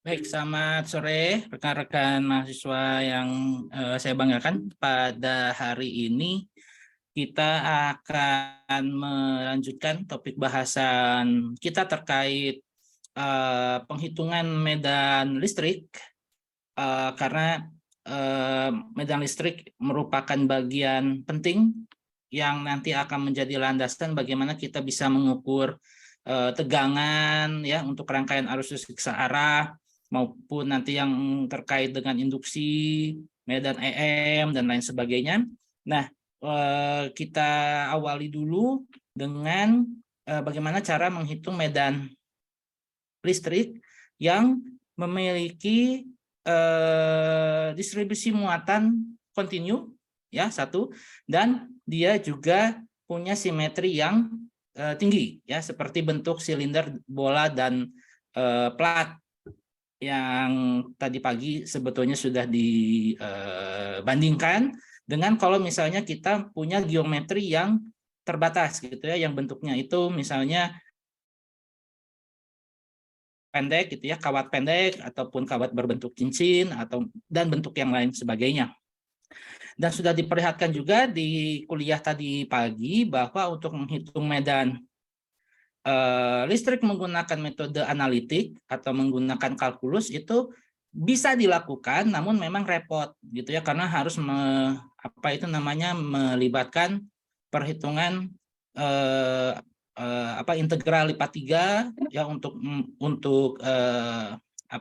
Baik, selamat sore rekan-rekan mahasiswa yang saya banggakan. Pada hari ini kita akan melanjutkan topik bahasan kita terkait penghitungan medan listrik, karena medan listrik merupakan bagian penting yang nanti akan menjadi landasan bagaimana kita bisa mengukur tegangan ya untuk rangkaian arus listrik searah, maupun nanti yang terkait dengan induksi, medan EM, dan lain sebagainya. Nah, kita awali dulu dengan bagaimana cara menghitung medan listrik yang memiliki distribusi muatan kontinu, ya, satu, dan dia juga punya simetri yang tinggi, ya, seperti bentuk silinder, bola, dan plat yang tadi pagi sebetulnya sudah dibandingkan dengan kalau misalnya kita punya geometri yang terbatas gitu ya, yang bentuknya itu misalnya pendek gitu ya, kawat pendek ataupun kawat berbentuk cincin atau dan bentuk yang lain sebagainya. Dan sudah diperlihatkan juga di kuliah tadi pagi bahwa untuk menghitung medan listrik menggunakan metode analitik atau menggunakan kalkulus itu bisa dilakukan, namun memang repot gitu ya, karena harus melibatkan perhitungan integral lipat 3 ya untuk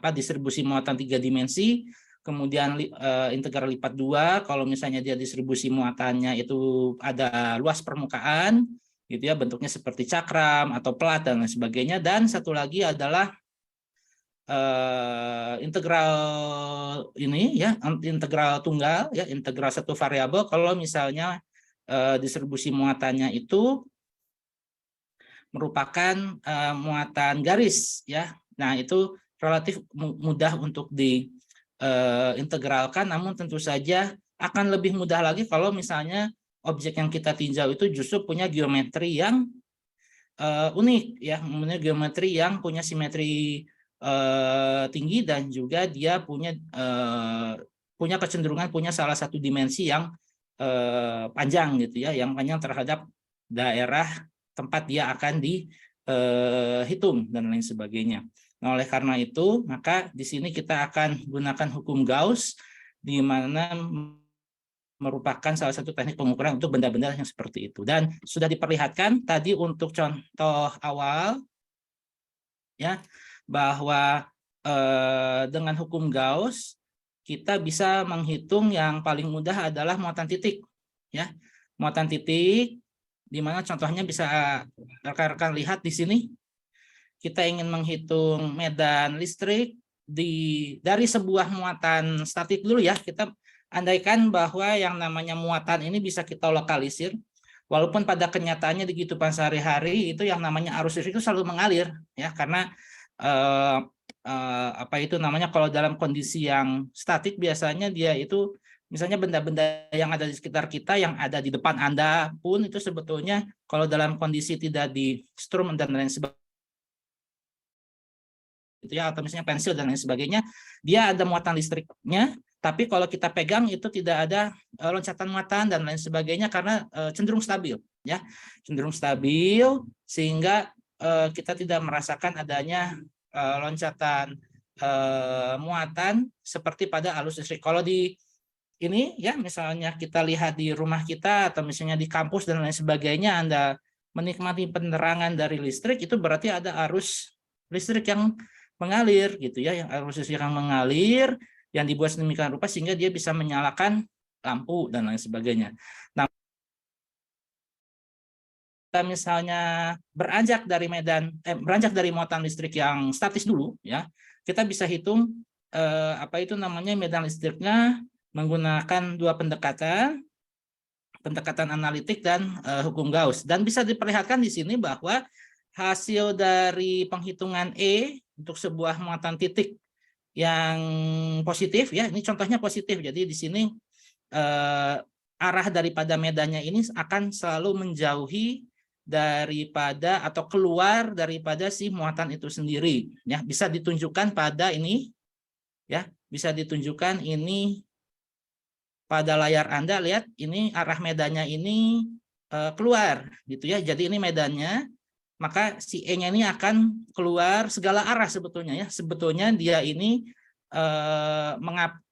distribusi muatan 3 dimensi, kemudian integral lipat 2 kalau misalnya dia distribusi muatannya itu ada luas permukaan gitu ya, bentuknya seperti cakram atau plat dan lain sebagainya. Dan satu lagi adalah integral ini ya, integral tunggal ya, integral satu variabel kalau misalnya distribusi muatannya itu merupakan muatan garis ya. Nah, itu relatif mudah untuk diintegralkan, namun tentu saja akan lebih mudah lagi kalau misalnya objek yang kita tinjau itu justru punya geometri yang unik ya, punya geometri yang punya simetri tinggi, dan juga dia punya kecenderungan punya salah satu dimensi yang panjang gitu ya, yang panjang terhadap daerah tempat dia akan dihitung dan lain sebagainya. Nah, oleh karena itu maka di sini kita akan gunakan hukum Gauss, di mana merupakan salah satu teknik pengukuran untuk benda-benda yang seperti itu. Dan sudah diperlihatkan tadi untuk contoh awal ya, bahwa dengan hukum Gauss kita bisa menghitung yang paling mudah adalah muatan titik ya. Muatan titik di mana contohnya bisa rekan-rekan lihat di sini. Kita ingin menghitung medan listrik dari sebuah muatan statik dulu ya. Kita andaikan bahwa yang namanya muatan ini bisa kita lokalisir, walaupun pada kenyataannya di kehidupan sehari-hari itu yang namanya arus listrik itu selalu mengalir ya, karena kalau dalam kondisi yang statik biasanya dia itu misalnya benda-benda yang ada di sekitar kita, yang ada di depan Anda pun itu sebetulnya kalau dalam kondisi tidak di strum dan lain sebagainya itu ya, atau misalnya pensil dan lain sebagainya, dia ada muatan listriknya, tapi kalau kita pegang itu tidak ada loncatan muatan dan lain sebagainya karena cenderung stabil ya, cenderung stabil, sehingga kita tidak merasakan adanya loncatan muatan seperti pada arus listrik. Kalau di ini ya, misalnya kita lihat di rumah kita atau misalnya di kampus dan lain sebagainya, Anda menikmati penerangan dari listrik, itu berarti ada arus listrik yang mengalir gitu ya, yang arus listrik yang mengalir yang dibuat sedemikian rupa sehingga dia bisa menyalakan lampu dan lain sebagainya. Nah, kita misalnya beranjak dari muatan listrik yang statis dulu ya, kita bisa hitung medan listriknya menggunakan dua pendekatan analitik dan hukum Gauss. Dan bisa diperlihatkan di sini bahwa hasil dari penghitungan E untuk sebuah muatan titik yang positif ya, ini contohnya positif. Jadi di sini arah daripada medannya ini akan selalu menjauhi daripada atau keluar daripada si muatan itu sendiri ya. Bisa ditunjukkan pada ini ya. Bisa ditunjukkan ini pada layar Anda, lihat ini arah medannya ini keluar gitu ya. Jadi ini medannya, maka si E-nya ini akan keluar segala arah sebetulnya ya. Sebetulnya dia ini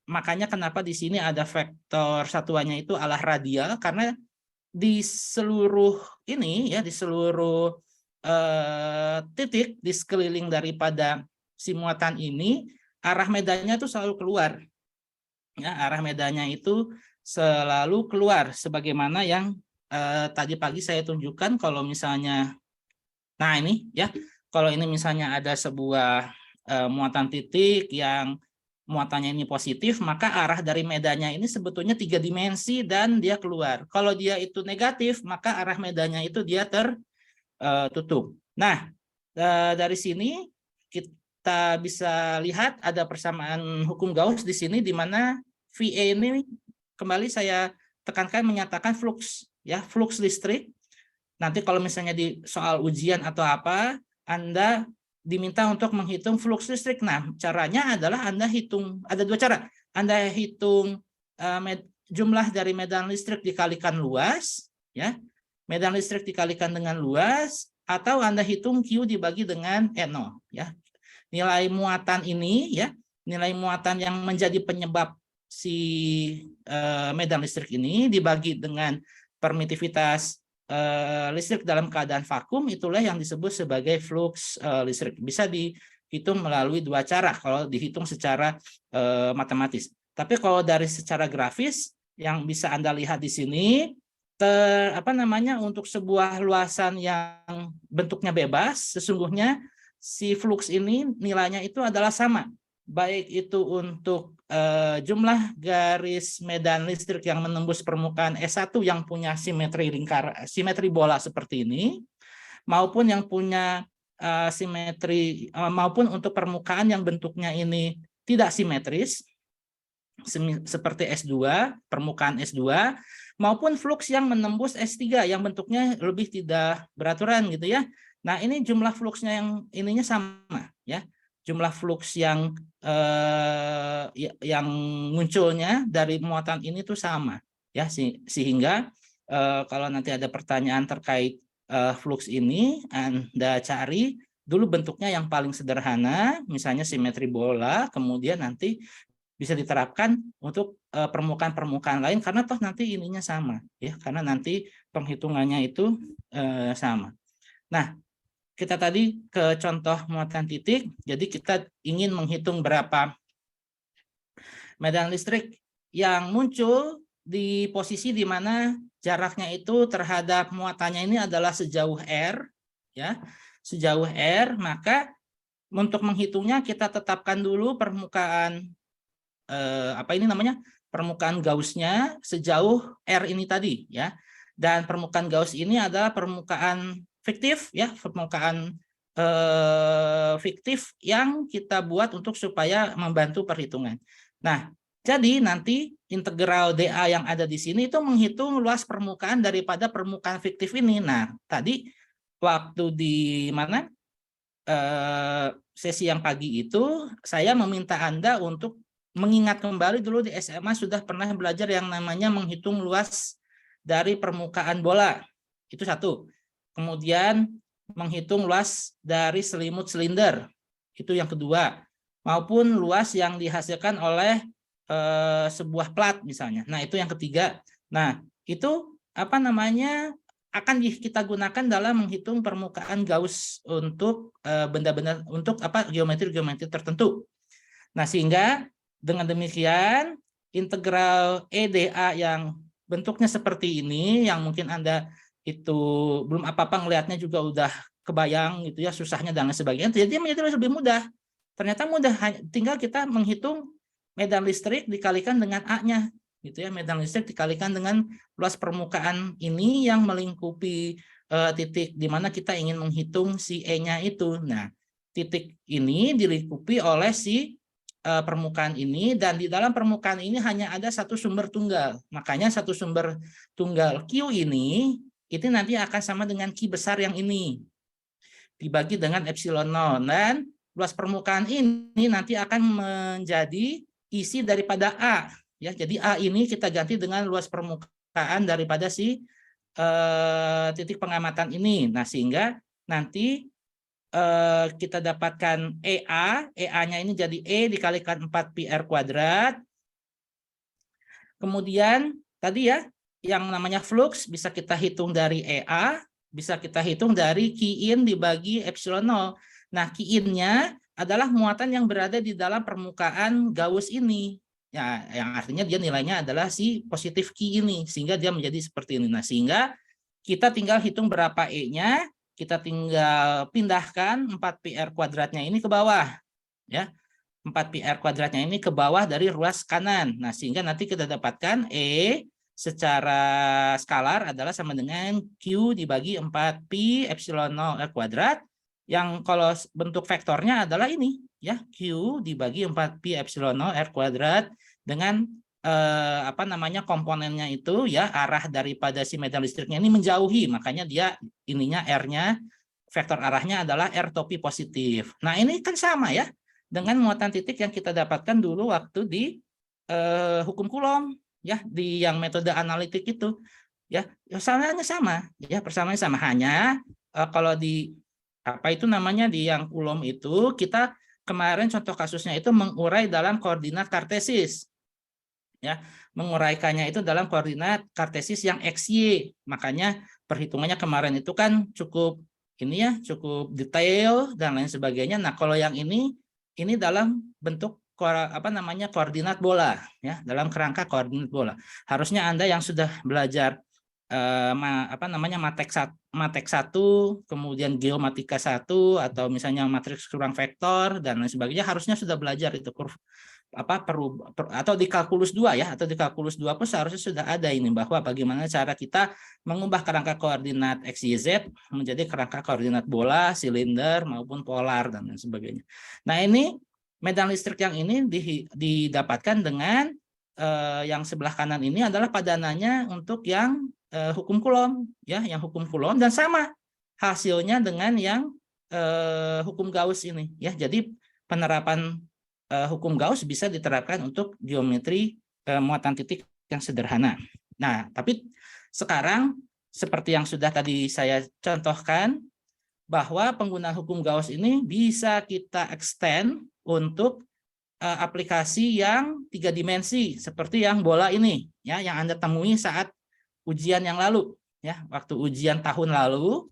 makanya kenapa di sini ada vektor satuannya itu arah radial, karena di seluruh ini ya, di seluruh titik di sekeliling daripada si muatan ini, arah medannya itu selalu keluar. Ya, arah medannya itu selalu keluar sebagaimana yang tadi pagi saya tunjukkan. Kalau misalnya, nah ini ya, kalau ini misalnya ada sebuah muatan titik yang muatannya ini positif, maka arah dari medannya ini sebetulnya 3 dimensi dan dia keluar. Kalau dia itu negatif, maka arah medannya itu dia tertutup. Nah, dari sini kita bisa lihat ada persamaan hukum Gauss di sini, di mana VA ini kembali saya tekankan menyatakan flux ya, flux listrik. Nanti kalau misalnya di soal ujian atau apa, Anda diminta untuk menghitung flux listrik. Nah, caranya adalah Anda hitung, ada dua cara. Anda hitung jumlah dari medan listrik dikalikan luas, ya. Medan listrik dikalikan dengan luas, atau Anda hitung Q dibagi dengan N0, ya. Nilai muatan ini ya, nilai muatan yang menjadi penyebab si medan listrik ini dibagi dengan permitivitas listrik dalam keadaan vakum, itulah yang disebut sebagai flux listrik. Bisa dihitung melalui dua cara kalau dihitung secara matematis. Tapi kalau dari secara grafis yang bisa Anda lihat di sini, untuk sebuah luasan yang bentuknya bebas, sesungguhnya si flux ini nilainya itu adalah sama, baik itu untuk jumlah garis medan listrik yang menembus permukaan S1 yang punya simetri simetri bola seperti ini, maupun yang punya simetri maupun untuk permukaan yang bentuknya ini tidak simetris seperti S2, permukaan S2, maupun flux yang menembus S3 yang bentuknya lebih tidak beraturan gitu ya. Nah, ini jumlah fluxnya yang ininya sama ya. Jumlah flux yang munculnya dari muatan ini tuh sama ya, sehingga kalau nanti ada pertanyaan terkait flux ini, Anda cari dulu bentuknya yang paling sederhana, misalnya simetri bola, kemudian nanti bisa diterapkan untuk permukaan-permukaan lain, karena toh nanti ininya sama ya, karena nanti penghitungannya itu sama. Nah, kita tadi ke contoh muatan titik, jadi kita ingin menghitung berapa medan listrik yang muncul di posisi di mana jaraknya itu terhadap muatannya ini adalah sejauh R, ya, sejauh R. Maka untuk menghitungnya kita tetapkan dulu permukaan permukaan Gauss-nya sejauh R ini tadi ya. Dan permukaan Gauss ini adalah permukaan fiktif ya, permukaan fiktif yang kita buat untuk supaya membantu perhitungan. Nah, jadi nanti integral dA yang ada di sini itu menghitung luas permukaan daripada permukaan fiktif ini. Nah, tadi waktu di mana sesi yang pagi itu saya meminta Anda untuk mengingat kembali dulu di SMA sudah pernah belajar yang namanya menghitung luas dari permukaan bola. Itu satu. Kemudian menghitung luas dari selimut silinder. Itu yang kedua. Maupun luas yang dihasilkan oleh sebuah plat misalnya. Nah, itu yang ketiga. Nah, itu akan kita gunakan dalam menghitung permukaan Gauss untuk benda-benda untuk geometri-geometri tertentu. Nah, sehingga dengan demikian integral EDA yang bentuknya seperti ini, yang mungkin Anda itu belum apa-apa ngelihatnya juga udah kebayang gitu ya, susahnya dan lain sebagainya, jadi menjadi lebih mudah. Ternyata mudah, tinggal kita menghitung medan listrik dikalikan dengan A-nya gitu ya, medan listrik dikalikan dengan luas permukaan ini yang melingkupi titik di mana kita ingin menghitung si E-nya itu. Nah, titik ini dilingkupi oleh si permukaan ini, dan di dalam permukaan ini hanya ada satu sumber tunggal. Makanya satu sumber tunggal Q ini itu nanti akan sama dengan Q besar yang ini dibagi dengan epsilon 0, dan luas permukaan ini nanti akan menjadi isi daripada A. Ya, jadi A ini kita ganti dengan luas permukaan daripada si titik pengamatan ini. Nah, sehingga nanti kita dapatkan EA-nya ini jadi E dikalikan 4πr kuadrat. Kemudian tadi ya, yang namanya flux bisa kita hitung dari EA, bisa kita hitung dari Q-in dibagi epsilon 0. Nah, Q-in-nya adalah muatan yang berada di dalam permukaan Gauss ini. Ya, yang artinya dia nilainya adalah si positif Q ini, sehingga dia menjadi seperti ini. Nah, sehingga kita tinggal hitung berapa E-nya, kita tinggal pindahkan 4πr kuadratnya ini ke bawah. Ya, 4πr kuadratnya ini ke bawah dari ruas kanan. Nah, sehingga nanti kita dapatkan E secara skalar adalah sama dengan Q dibagi 4π epsilon 0 R kuadrat, yang kalau bentuk vektornya adalah ini, ya, Q dibagi 4π epsilon 0 R kuadrat dengan komponennya itu, ya, arah daripada si medan listriknya ini menjauhi, makanya dia ininya R-nya, vektor arahnya adalah R topi positif. Nah, ini kan sama ya dengan muatan titik yang kita dapatkan dulu waktu di hukum Coulomb, ya, di yang metode analitik itu, ya, persamaannya sama, ya, persamaannya sama, hanya kalau di di yang Coulomb itu kita kemarin contoh kasusnya itu mengurai dalam koordinat kartesis, ya, menguraikannya itu dalam koordinat kartesis yang XY, makanya perhitungannya kemarin itu kan cukup ini ya, cukup detail dan lain sebagainya. Nah, kalau yang ini dalam bentuk koordinat bola, ya, dalam kerangka koordinat bola. Harusnya Anda yang sudah belajar matek 1, kemudian geomatika 1, atau misalnya matriks kurang vektor dan lain sebagainya, harusnya sudah belajar itu atau di kalkulus 2 ya, atau di kalkulus 2 pun seharusnya sudah ada ini, bahwa bagaimana cara kita mengubah kerangka koordinat X, Y, Z menjadi kerangka koordinat bola, silinder maupun polar dan lain sebagainya. Nah, ini medan listrik yang ini didapatkan dengan yang sebelah kanan ini adalah padanannya untuk yang hukum Coulomb, ya, yang hukum Coulomb, dan sama hasilnya dengan yang hukum Gauss ini, ya. Jadi penerapan hukum Gauss bisa diterapkan untuk geometri muatan titik yang sederhana. Nah, tapi sekarang seperti yang sudah tadi saya contohkan, bahwa penggunaan hukum Gauss ini bisa kita extend untuk aplikasi yang 3 dimensi seperti yang bola ini, ya, yang Anda temui saat ujian yang lalu, ya, waktu ujian tahun lalu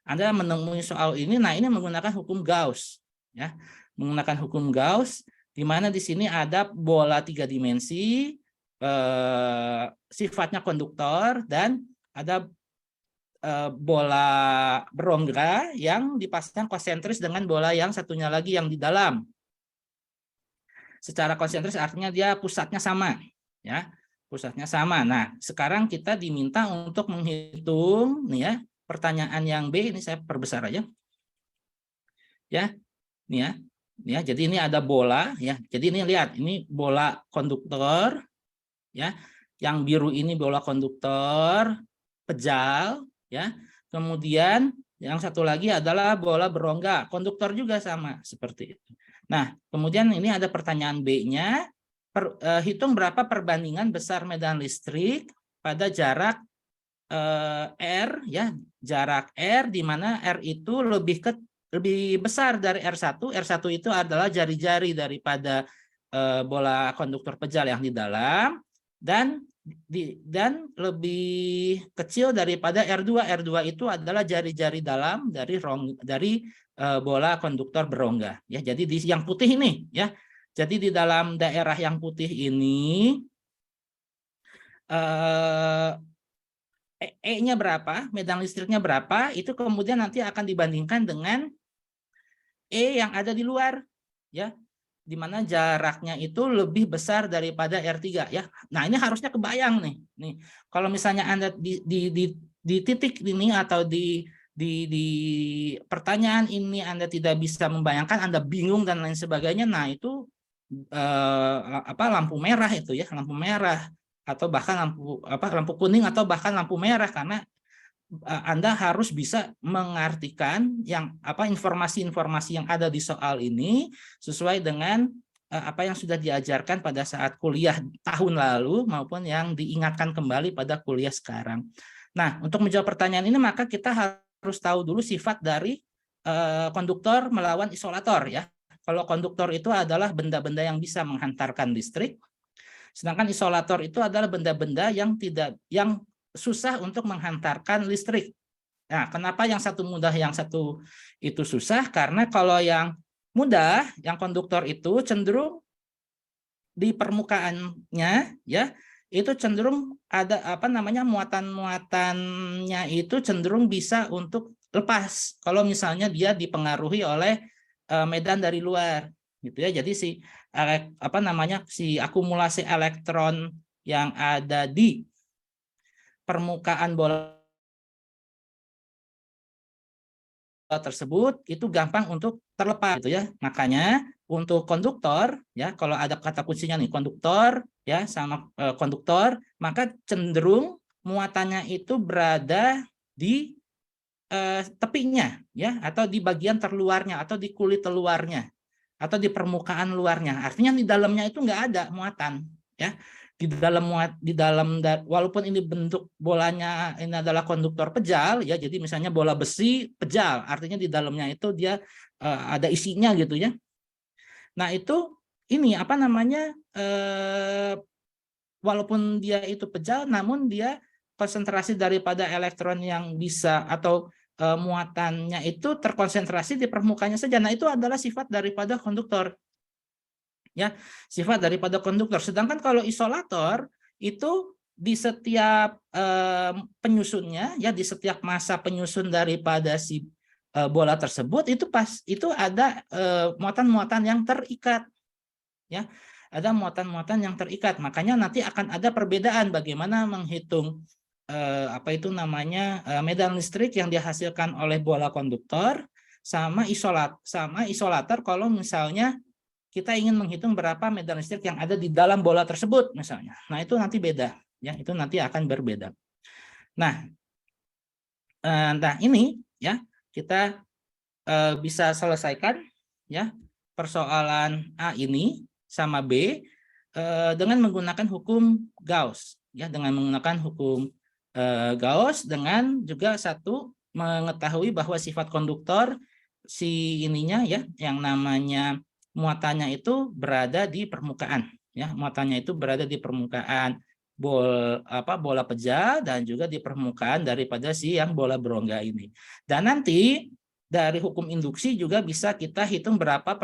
Anda menemui soal ini. Nah, ini menggunakan hukum Gauss, ya, menggunakan hukum Gauss, di mana di sini ada bola 3 dimensi, sifatnya konduktor, dan ada bola berongga yang dipasang konsentris dengan bola yang satunya lagi yang di dalam. Secara konsentris artinya dia pusatnya sama, ya, pusatnya sama. Nah, sekarang kita diminta untuk menghitung nih, ya, pertanyaan yang B ini saya perbesar aja, ya, nih ya. Ya, jadi ini ada bola, ya. Jadi ini lihat, ini bola konduktor, ya. Yang biru ini bola konduktor pejal, ya. Kemudian yang satu lagi adalah bola berongga, konduktor juga sama seperti itu. Nah, kemudian ini ada pertanyaan B-nya, hitung berapa perbandingan besar medan listrik pada jarak R, ya, jarak R di mana R itu lebih besar dari R1. R1 itu adalah jari-jari daripada bola konduktor pejal yang di dalam, dan lebih kecil daripada R2. R2 itu adalah jari-jari dalam dari bola konduktor berongga, ya. Jadi di yang putih ini, ya. Jadi di dalam daerah yang putih ini E-nya berapa, medan listriknya berapa, itu kemudian nanti akan dibandingkan dengan E yang ada di luar, ya, di mana jaraknya itu lebih besar daripada R3, ya. Nah, ini harusnya kebayang nih. Kalau misalnya Anda di titik ini atau di pertanyaan ini Anda tidak bisa membayangkan, Anda bingung dan lain sebagainya, nah itu lampu merah itu, ya, lampu merah, atau bahkan lampu kuning, atau bahkan lampu merah, karena Anda harus bisa mengartikan informasi-informasi yang ada di soal ini sesuai dengan apa yang sudah diajarkan pada saat kuliah tahun lalu maupun yang diingatkan kembali pada kuliah sekarang. Nah, untuk menjawab pertanyaan ini maka kita harus tahu dulu sifat dari konduktor melawan isolator ya. Kalau konduktor itu adalah benda-benda yang bisa menghantarkan listrik, sedangkan isolator itu adalah benda-benda yang susah untuk menghantarkan listrik. Nah, kenapa yang satu mudah, yang satu itu susah? Karena kalau yang mudah, yang konduktor itu cenderung di permukaannya ya, itu cenderung ada muatan-muatannya itu cenderung bisa untuk lepas kalau misalnya dia dipengaruhi oleh medan dari luar gitu ya. Jadi si akumulasi elektron yang ada di permukaan bola tersebut itu gampang untuk terlepas gitu ya. Makanya untuk konduktor ya, kalau ada kata kuncinya nih konduktor ya sama konduktor, maka cenderung muatannya itu berada di tepinya ya, atau di bagian terluarnya atau di kulit luarnya atau di permukaan luarnya. Artinya di dalamnya itu nggak ada muatan ya. Di dalam walaupun ini bentuk bolanya ini adalah konduktor pejal ya, jadi misalnya bola besi pejal, artinya di dalamnya itu dia ada isinya gitu ya. Nah itu ini walaupun dia itu pejal, namun dia konsentrasi daripada elektron yang bisa atau muatannya itu terkonsentrasi di permukaannya saja. Nah itu adalah sifat daripada konduktor. Ya, sifat daripada konduktor. Sedangkan kalau isolator itu di setiap penyusunnya ya, di setiap masa penyusun daripada si bola tersebut itu ada muatan-muatan yang terikat ya. Ada muatan-muatan yang terikat. Makanya nanti akan ada perbedaan bagaimana menghitung medan listrik yang dihasilkan oleh bola konduktor sama isolator kalau misalnya kita ingin menghitung berapa medan listrik yang ada di dalam bola tersebut misalnya. Nah, itu nanti beda ya, itu nanti akan berbeda. Nah, ini ya kita bisa selesaikan ya persoalan A ini sama B dengan menggunakan hukum Gauss ya, dengan menggunakan hukum Gauss, dengan juga satu mengetahui bahwa sifat konduktor si ininya ya yang namanya muatannya itu berada di permukaan ya, muatannya itu berada di permukaan bola pejal dan juga di permukaan daripada si yang bola berongga ini. Dan nanti dari hukum induksi juga bisa kita hitung berapa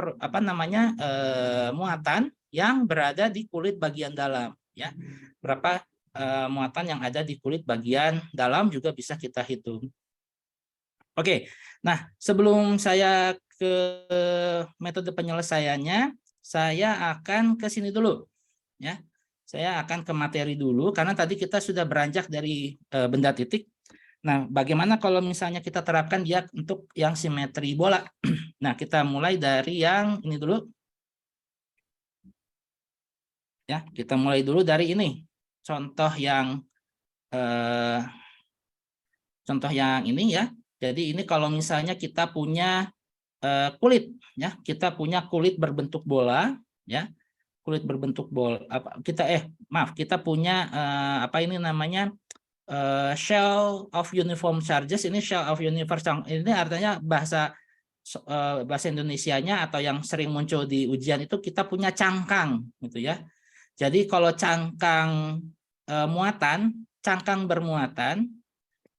muatan yang berada di kulit bagian dalam ya. Berapa muatan yang ada di kulit bagian dalam juga bisa kita hitung. Oke. Nah, sebelum saya ke metode penyelesaiannya, saya akan ke sini dulu ya. Saya akan ke materi dulu karena tadi kita sudah beranjak dari benda titik. Nah, bagaimana kalau misalnya kita terapkan dia untuk yang simetri bola? Nah, kita mulai dari yang ini dulu. Ya, kita mulai dulu dari ini. Contoh yang ini ya. Jadi ini kalau misalnya kita punya kulit ya, kita punya kulit berbentuk bola ya. Kulit berbentuk bola kita punya shell of uniform charges. Ini shell of uniform ini artinya bahasa Indonesianya atau yang sering muncul di ujian itu kita punya cangkang gitu ya. Jadi kalau cangkang cangkang bermuatan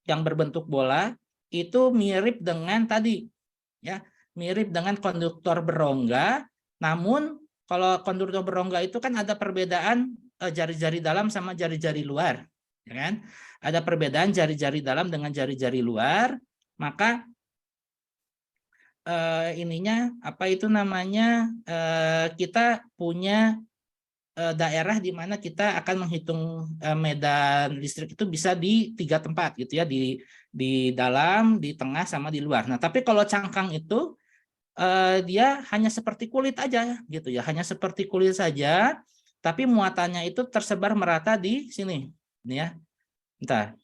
yang berbentuk bola itu mirip dengan tadi ya, mirip dengan konduktor berongga, namun kalau konduktor berongga itu kan ada perbedaan jari-jari dalam sama jari-jari luar, ya kan? Ada perbedaan jari-jari dalam dengan jari-jari luar, maka kita punya daerah di mana kita akan menghitung medan listrik itu bisa di 3 tempat gitu ya, di dalam, di tengah, sama di luar. Nah, tapi kalau cangkang itu dia hanya seperti kulit aja gitu ya, hanya seperti kulit saja, tapi muatannya itu tersebar merata di sini, ini ya. Bentar.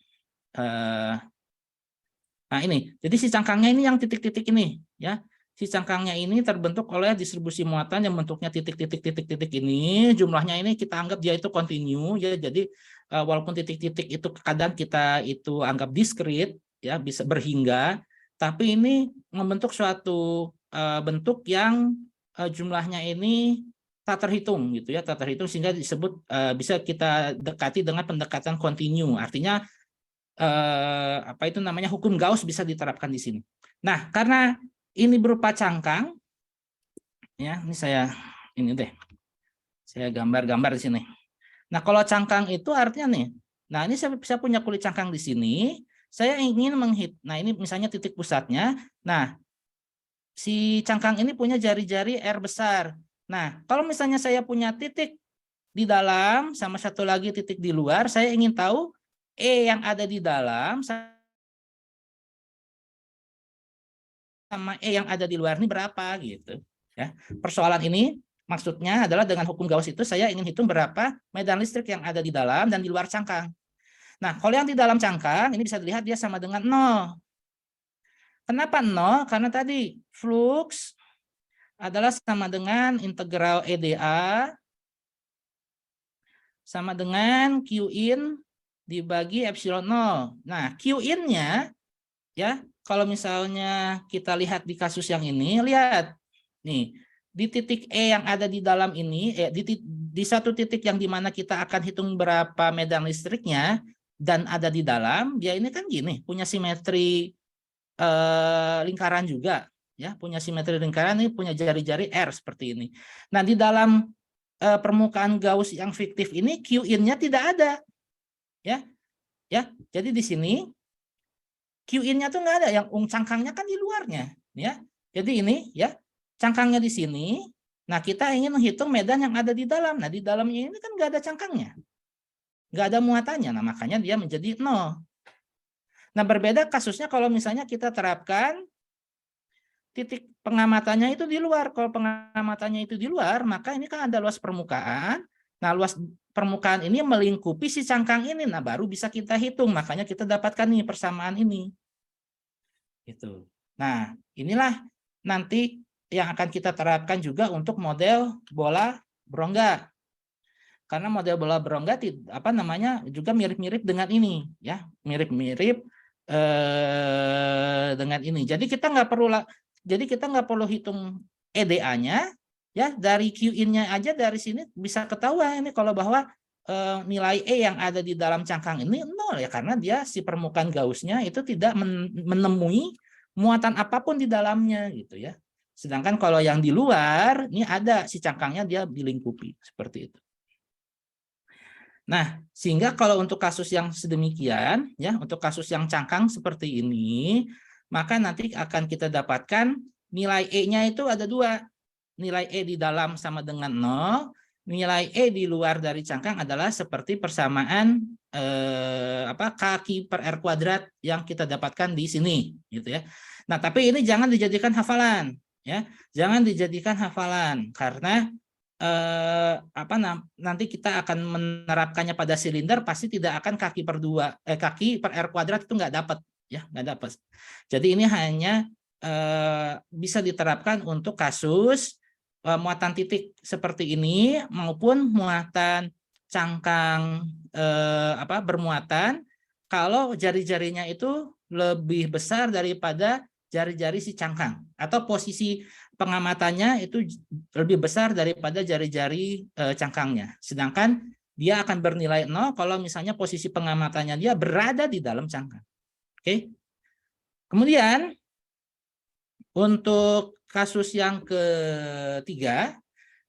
Nah ini, jadi si cangkangnya ini yang titik-titik ini, ya. Si cangkangnya ini terbentuk oleh distribusi muatan yang bentuknya titik-titik ini, jumlahnya ini kita anggap dia itu kontinu, ya. Jadi walaupun titik-titik itu kadang kita itu anggap diskrit, ya, bisa berhingga, tapi ini membentuk suatu bentuk yang jumlahnya ini tak terhitung, gitu ya, tak terhitung, sehingga disebut bisa kita dekati dengan pendekatan kontinu. Artinya apa itu namanya, hukum Gauss bisa diterapkan di sini. Nah, karena ini berupa cangkang, ya, ini saya gambar-gambar di sini. Nah, kalau cangkang itu artinya nih, nah ini saya punya kulit cangkang di sini, saya ingin nah ini misalnya titik pusatnya, nah si cangkang ini punya jari-jari R besar. Nah, kalau misalnya saya punya titik di dalam sama satu lagi titik di luar, saya ingin tahu E yang ada di dalam sama E yang ada di luar ini berapa gitu, ya. Persoalan ini maksudnya adalah dengan hukum Gauss itu saya ingin hitung berapa medan listrik yang ada di dalam dan di luar cangkang. Nah, kalau yang di dalam cangkang ini bisa dilihat dia sama dengan 0. Kenapa 0? Karena tadi flux adalah sama dengan integral EdA sama dengan Q in dibagi epsilon 0. Nah, Q in-nya, ya, kalau misalnya kita lihat di kasus yang ini, lihat nih, di titik E yang ada di dalam ini, di satu titik yang dimana kita akan hitung berapa medan listriknya dan ada di dalam, dia ini kan gini, punya simetri lingkaran juga, ya, punya simetri lingkaran, ini punya jari-jari R seperti ini. Nah, di dalam permukaan Gauss yang fiktif ini Q in-nya tidak ada, ya, ya. Jadi di sini Q in-nya tuh nggak ada, yang cangkangnya kan di luarnya, ya. Jadi ini, ya, cangkangnya di sini. Nah, kita ingin menghitung medan yang ada di dalam. Nah, di dalamnya ini kan nggak ada cangkangnya, nggak ada muatannya. Nah, makanya dia menjadi 0. Nah, berbeda kasusnya kalau misalnya kita terapkan titik pengamatannya itu di luar. Kalau pengamatannya itu di luar, maka ini kan ada luas permukaan. Nah, luas permukaan ini melingkupi si cangkang ini. Nah, baru bisa kita hitung. Makanya kita dapatkan nih persamaan ini. Gitu. Nah, inilah nanti yang akan kita terapkan juga untuk model bola berongga. Karena model bola berongga apa namanya juga mirip-mirip dengan ini, ya, mirip-mirip dengan ini. Jadi kita nggak perlu hitung EDA-nya, ya, dari Q in-nya aja dari sini bisa ketahuan ini kalau bahwa nilai E yang ada di dalam cangkang ini 0, ya, karena dia si permukaan Gauss-nya itu tidak menemui muatan apapun di dalamnya, gitu ya. Sedangkan kalau yang di luar ini ada si cangkangnya, dia dilingkupi seperti itu. Nah, sehingga kalau untuk kasus yang sedemikian, ya, untuk kasus yang cangkang seperti ini, maka nanti akan kita dapatkan nilai E-nya itu ada 2. Nilai E di dalam sama dengan 0, nilai E di luar dari cangkang adalah seperti persamaan kaki per R kuadrat yang kita dapatkan di sini, gitu ya. Nah, tapi ini jangan dijadikan hafalan, ya. Jangan dijadikan hafalan karena nanti kita akan menerapkannya pada silinder, pasti tidak akan kaki per R kuadrat itu nggak dapat, ya, nggak dapat. Jadi ini hanya bisa diterapkan untuk kasus muatan titik seperti ini maupun muatan cangkang bermuatan kalau jari-jarinya itu lebih besar daripada jari-jari si cangkang, atau posisi pengamatannya itu lebih besar daripada jari-jari cangkangnya. Sedangkan dia akan bernilai 0 kalau misalnya posisi pengamatannya dia berada di dalam cangkang. Oke. Kemudian untuk kasus yang ketiga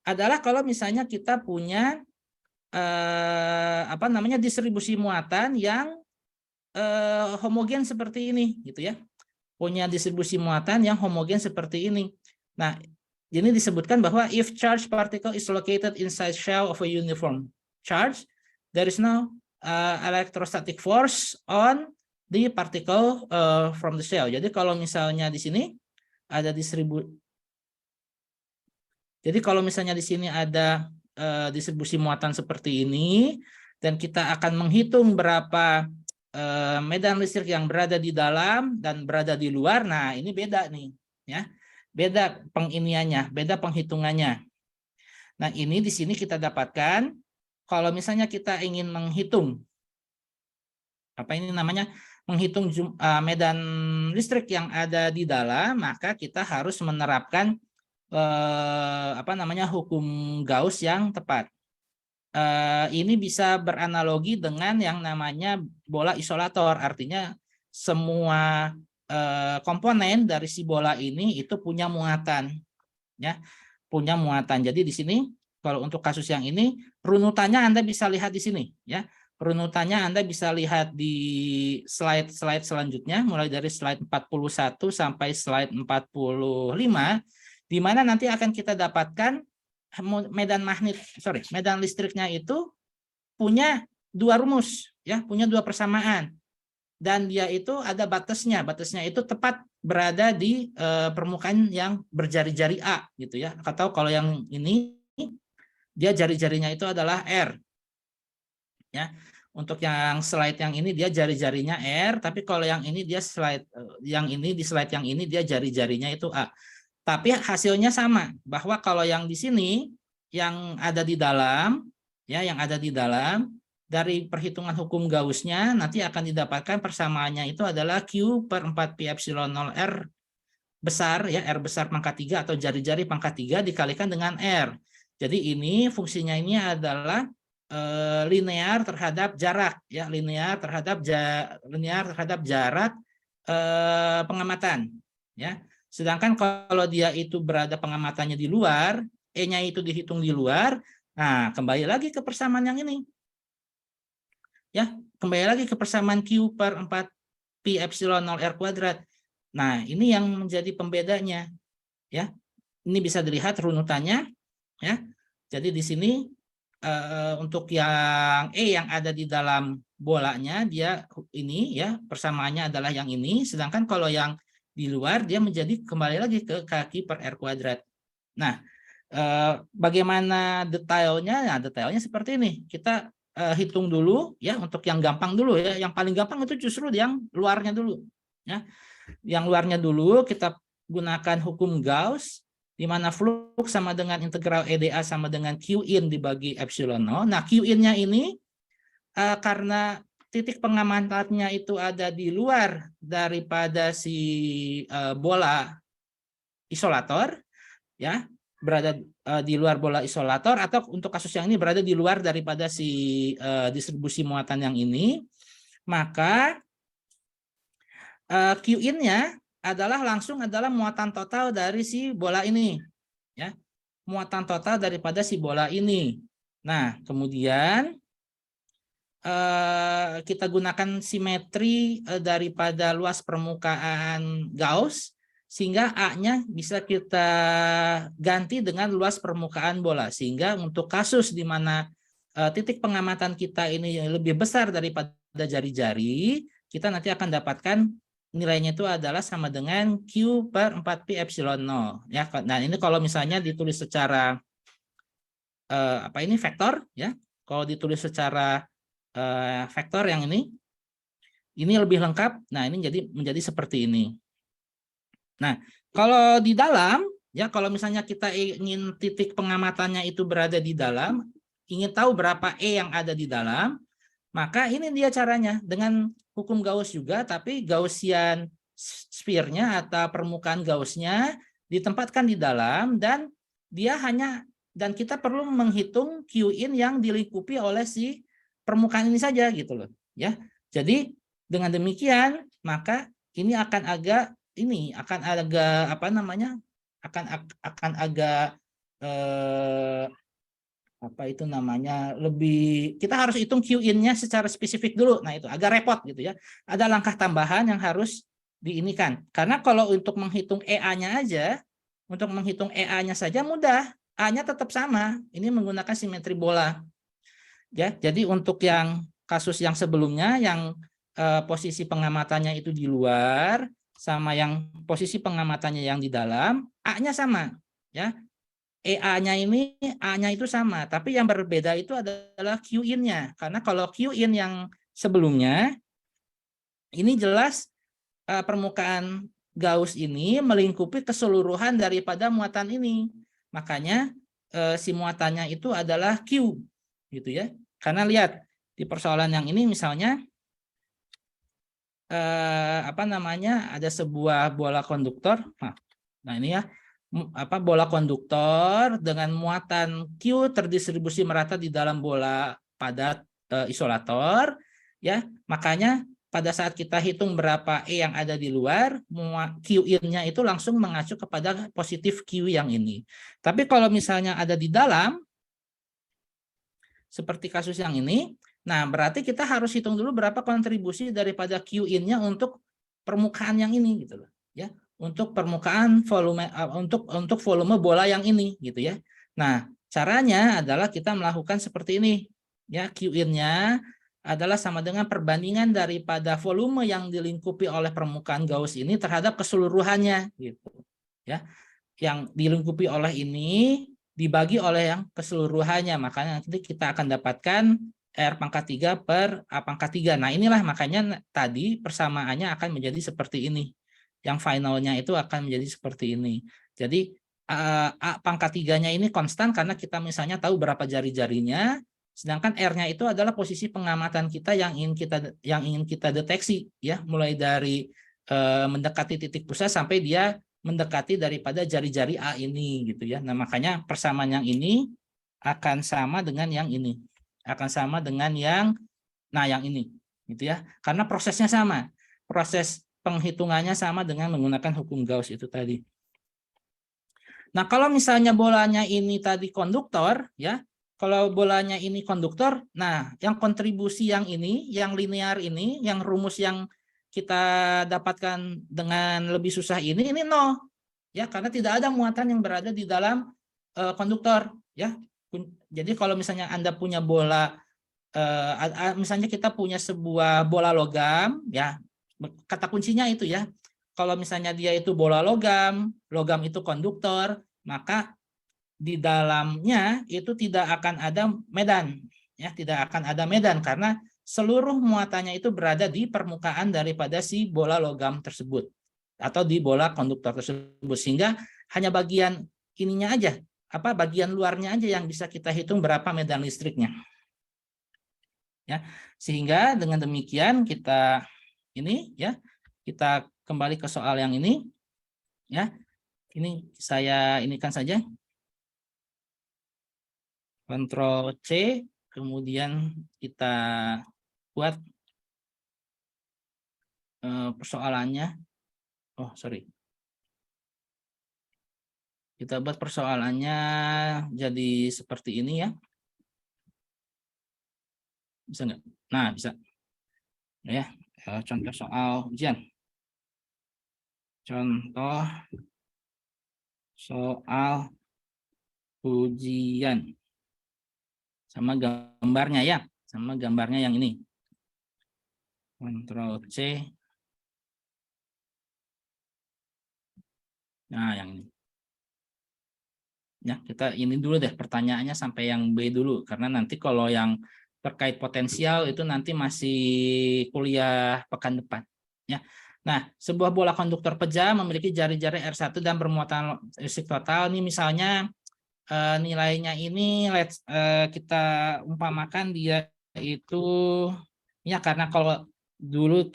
adalah kalau misalnya kita punya distribusi muatan yang homogen seperti ini, gitu ya. Punya distribusi muatan yang homogen seperti ini. Nah, ini disebutkan bahwa if charge particle is located inside shell of a uniform charge, there is no electrostatic force on the particle from the shell. Jadi kalau misalnya di sini ada distribusi muatan seperti ini, dan kita akan menghitung berapa medan listrik yang berada di dalam dan berada di luar, nah ini beda nih, ya, beda penginiannya, beda penghitungannya. Nah ini di sini kita dapatkan kalau misalnya kita ingin menghitung apa ini namanya, menghitung medan listrik yang ada di dalam, maka kita harus menerapkan apa namanya hukum Gauss yang tepat. Ini bisa beranalogi dengan yang namanya bola isolator, artinya semua komponen dari si bola ini itu punya muatan, ya, punya muatan. Jadi di sini kalau untuk kasus yang ini runutannya Anda bisa lihat di sini, ya. Runutannya Anda bisa lihat di slide-slide selanjutnya, mulai dari slide 41 sampai slide 45, di mana nanti akan kita dapatkan medan listriknya itu punya dua rumus, ya, punya dua persamaan, dan dia itu ada batasnya. Batasnya itu tepat berada di permukaan yang berjari-jari A, gitu ya. Atau kalau yang ini dia jari-jarinya itu adalah R, ya. Untuk yang slide yang ini dia jari-jarinya R, tapi kalau yang ini dia di slide yang ini dia jari-jarinya itu A. Tapi hasilnya sama, bahwa kalau yang di sini yang ada di dalam, ya, yang ada di dalam dari perhitungan hukum Gauss-nya nanti akan didapatkan persamaannya itu adalah Q per 4 pi epsilon 0 R besar, ya, R besar pangkat 3 atau jari-jari pangkat 3 dikalikan dengan R. Jadi ini fungsinya ini adalah linear terhadap jarak, ya, linear terhadap jarak pengamatan, ya. Sedangkan kalau dia itu berada pengamatannya di luar, E-nya itu dihitung di luar, nah kembali lagi ke persamaan yang ini. Ya, kembali lagi ke persamaan Q per 4 pi epsilon 0 R kuadrat. Nah, ini yang menjadi pembedanya, ya. Ini bisa dilihat runutannya, ya. Jadi di sini untuk yang E yang ada di dalam bolanya dia ini, ya, persamaannya adalah yang ini, sedangkan kalau yang di luar dia menjadi kembali lagi ke kaki per R kuadrat. Nah, bagaimana detailnya? Nah, detailnya seperti ini. Kita hitung dulu, ya, untuk yang gampang dulu, ya. Yang paling gampang itu justru yang luarnya dulu, ya. Yang luarnya dulu kita gunakan hukum Gauss, di mana flux sama dengan integral EdA sama dengan Q in dibagi epsilon 0. Nah, Q in-nya ini karena titik pengamatannya itu ada di luar daripada si bola isolator, ya, berada di luar bola isolator, atau untuk kasus yang ini berada di luar daripada si distribusi muatan yang ini, maka Q in-nya adalah muatan total dari si bola ini, ya, muatan total daripada si bola ini. Nah, kemudian kita gunakan simetri daripada luas permukaan Gauss, sehingga A-nya bisa kita ganti dengan luas permukaan bola, sehingga untuk kasus di mana titik pengamatan kita ini lebih besar daripada jari-jari, kita nanti akan dapatkan nilainya itu adalah sama dengan Q per 4 pi epsilon 0, ya. Nah, ini kalau misalnya ditulis secara apa ini vektor, ya. Kalau ditulis secara vektor yang ini lebih lengkap. Nah, ini menjadi seperti ini. Nah, kalau di dalam, ya, kalau misalnya kita ingin titik pengamatannya itu berada di dalam, ingin tahu berapa E yang ada di dalam, maka ini dia caranya dengan hukum Gauss juga, tapi Gaussian sphere-nya atau permukaan Gauss-nya ditempatkan di dalam, dan kita perlu menghitung Q in yang dilingkupi oleh si permukaan ini saja, gitu loh, ya. Jadi dengan demikian maka ini akan agak apa namanya, akan agak apa itu namanya, lebih, kita harus hitung Q in-nya secara spesifik dulu. Nah, itu agak repot, gitu ya. Ada langkah tambahan yang harus diinikan. Karena kalau untuk menghitung EA-nya aja, untuk menghitung EA-nya saja mudah, A-nya tetap sama. Ini menggunakan simetri bola. Ya, jadi untuk yang kasus yang sebelumnya yang posisi pengamatannya itu di luar sama yang posisi pengamatannya yang di dalam, A-nya sama, ya. EA-nya ini A-nya itu sama, tapi yang berbeda itu adalah Q in-nya. Karena kalau Q in yang sebelumnya ini jelas permukaan Gauss ini melingkupi keseluruhan daripada muatan ini. Makanya si muatannya itu adalah Q, gitu ya. Karena lihat di persoalan yang ini misalnya apa namanya, ada sebuah bola konduktor. Nah ini ya, bola konduktor dengan muatan Q terdistribusi merata di dalam bola padat isolator, ya. Makanya pada saat kita hitung berapa E yang ada di luar, Q in-nya itu langsung mengacu kepada positif Q yang ini. Tapi kalau misalnya ada di dalam, seperti kasus yang ini, nah berarti kita harus hitung dulu berapa kontribusi daripada Q in-nya untuk permukaan yang ini, gitu loh, ya. Untuk permukaan volume, untuk volume bola yang ini, gitu ya. Nah, caranya adalah kita melakukan seperti ini, ya. Q in-nya adalah sama dengan perbandingan daripada volume yang dilingkupi oleh permukaan Gauss ini terhadap keseluruhannya, gitu ya. Yang dilingkupi oleh ini dibagi oleh yang keseluruhannya, makanya nanti kita akan dapatkan R pangkat 3 per A pangkat 3. Nah inilah makanya tadi persamaannya akan menjadi seperti ini, yang finalnya itu akan menjadi seperti ini. Jadi A pangkat 3-nya ini konstan karena kita misalnya tahu berapa jari-jarinya, sedangkan R-nya itu adalah posisi pengamatan kita yang ingin kita deteksi, ya, mulai dari mendekati titik pusat sampai dia mendekati daripada jari-jari A ini, gitu ya. Nah makanya persamaan yang ini akan sama dengan yang ini, akan sama dengan yang ini, gitu ya. Karena prosesnya sama, proses penghitungannya sama dengan menggunakan hukum Gauss itu tadi. Nah kalau misalnya bolanya ini tadi konduktor, ya, kalau bolanya ini konduktor, nah yang kontribusi yang ini, yang linear ini, yang rumus yang kita dapatkan dengan lebih susah ini 0, ya, karena tidak ada muatan yang berada di dalam konduktor, ya. Jadi kalau misalnya Anda punya bola, misalnya kita punya sebuah bola logam, ya, kata kuncinya itu ya. Kalau misalnya dia itu bola logam, logam itu konduktor, maka di dalamnya itu tidak akan ada medan, ya, tidak akan ada medan karena seluruh muatannya itu berada di permukaan daripada si bola logam tersebut atau di bola konduktor tersebut, sehingga hanya bagian ininya aja, bagian luarnya aja yang bisa kita hitung berapa medan listriknya, ya. Sehingga dengan demikian kita ini, ya, kita kembali ke soal yang ini, ya. Ini saya inikan saja. Ctrl C, kemudian kita buat persoalannya. Oh, sorry. Kita buat persoalannya jadi seperti ini, ya. Bisa nggak? Nah, bisa. Ya, contoh soal ujian. Contoh soal ujian. Sama gambarnya, ya. Sama gambarnya yang ini. Ctrl C. Nah, yang ini. Ya, kita ini dulu deh pertanyaannya sampai yang B dulu, karena nanti kalau yang terkait potensial itu nanti masih kuliah pekan depan, ya. Nah, sebuah bola konduktor pejam memiliki jari-jari R1 dan bermuatan listrik total. Ini misalnya nilainya ini kita umpamakan dia itu, ya, karena kalau dulu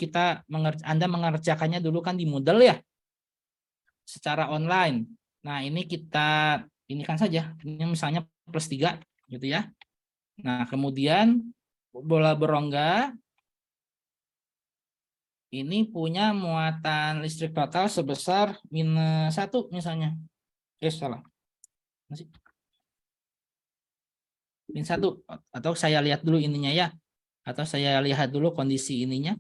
Anda mengerjakannya dulu kan di Moodle, ya, secara online. Nah, ini kita kan saja, ini misalnya +3, gitu ya. Nah, kemudian bola berongga ini punya muatan listrik total sebesar -1 misalnya. Salah. Masih. -1, atau saya lihat dulu ininya, ya. Atau saya lihat dulu kondisi ininya.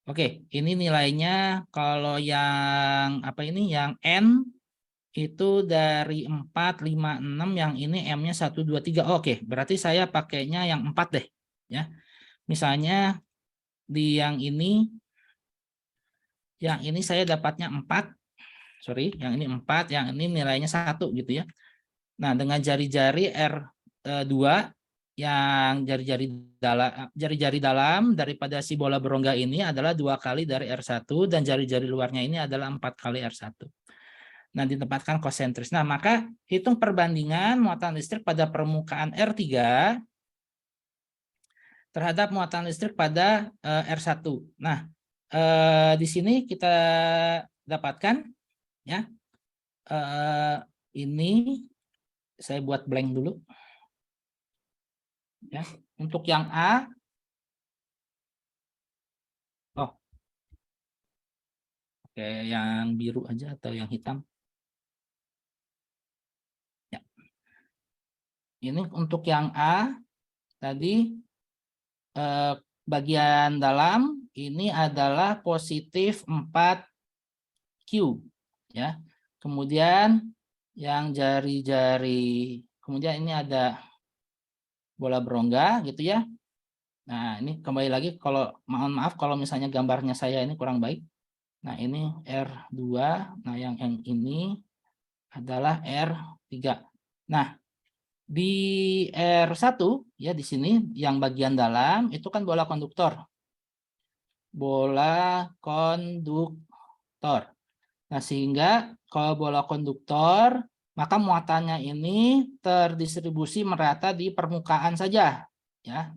Oke, ini nilainya kalau yang yang N itu dari 4, 5, 6, yang ini M-nya 1, 2, 3. Oke, berarti saya pakainya yang 4 deh, ya. Misalnya di yang ini saya dapatnya 4. Sorry, yang ini 4, yang ini nilainya 1, gitu ya. Nah, dengan jari-jari R2 yang jari-jari dalam daripada si bola berongga ini adalah 2 kali dari R1 dan jari-jari luarnya ini adalah 4 kali R1. Nah, ditempatkan konsentris. Nah, maka hitung perbandingan muatan listrik pada permukaan R3 terhadap muatan listrik pada R1. Nah, di sini kita dapatkan ya. Ini saya buat blank dulu. Ya, untuk yang A, oke, yang biru aja atau yang hitam. Ya. Ini untuk yang A tadi bagian dalam ini adalah positif 4Q ya. Kemudian yang jari-jari, kemudian ini ada bola berongga gitu ya. Nah, ini kembali lagi, kalau mohon maaf kalau misalnya gambarnya saya ini kurang baik. Nah, ini R2, nah yang ini adalah R3. Nah, di R1 ya, di sini yang bagian dalam itu kan bola konduktor. Bola konduktor. Nah, sehingga kalau bola konduktor, maka muatannya ini terdistribusi merata di permukaan saja ya.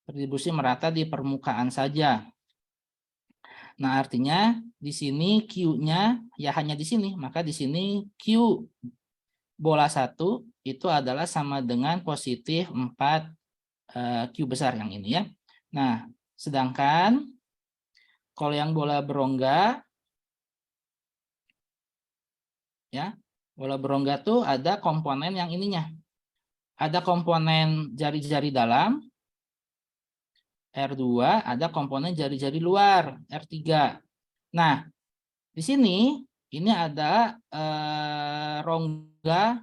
Terdistribusi merata di permukaan saja. Nah, artinya di sini Q-nya ya hanya di sini, maka di sini Q bola 1 itu adalah sama dengan positif 4 Q besar yang ini ya. Nah, sedangkan kalau yang bola berongga ya, bola berongga tuh ada komponen yang ininya. Ada komponen jari-jari dalam R2, ada komponen jari-jari luar R3. Nah, di sini ini ada rongga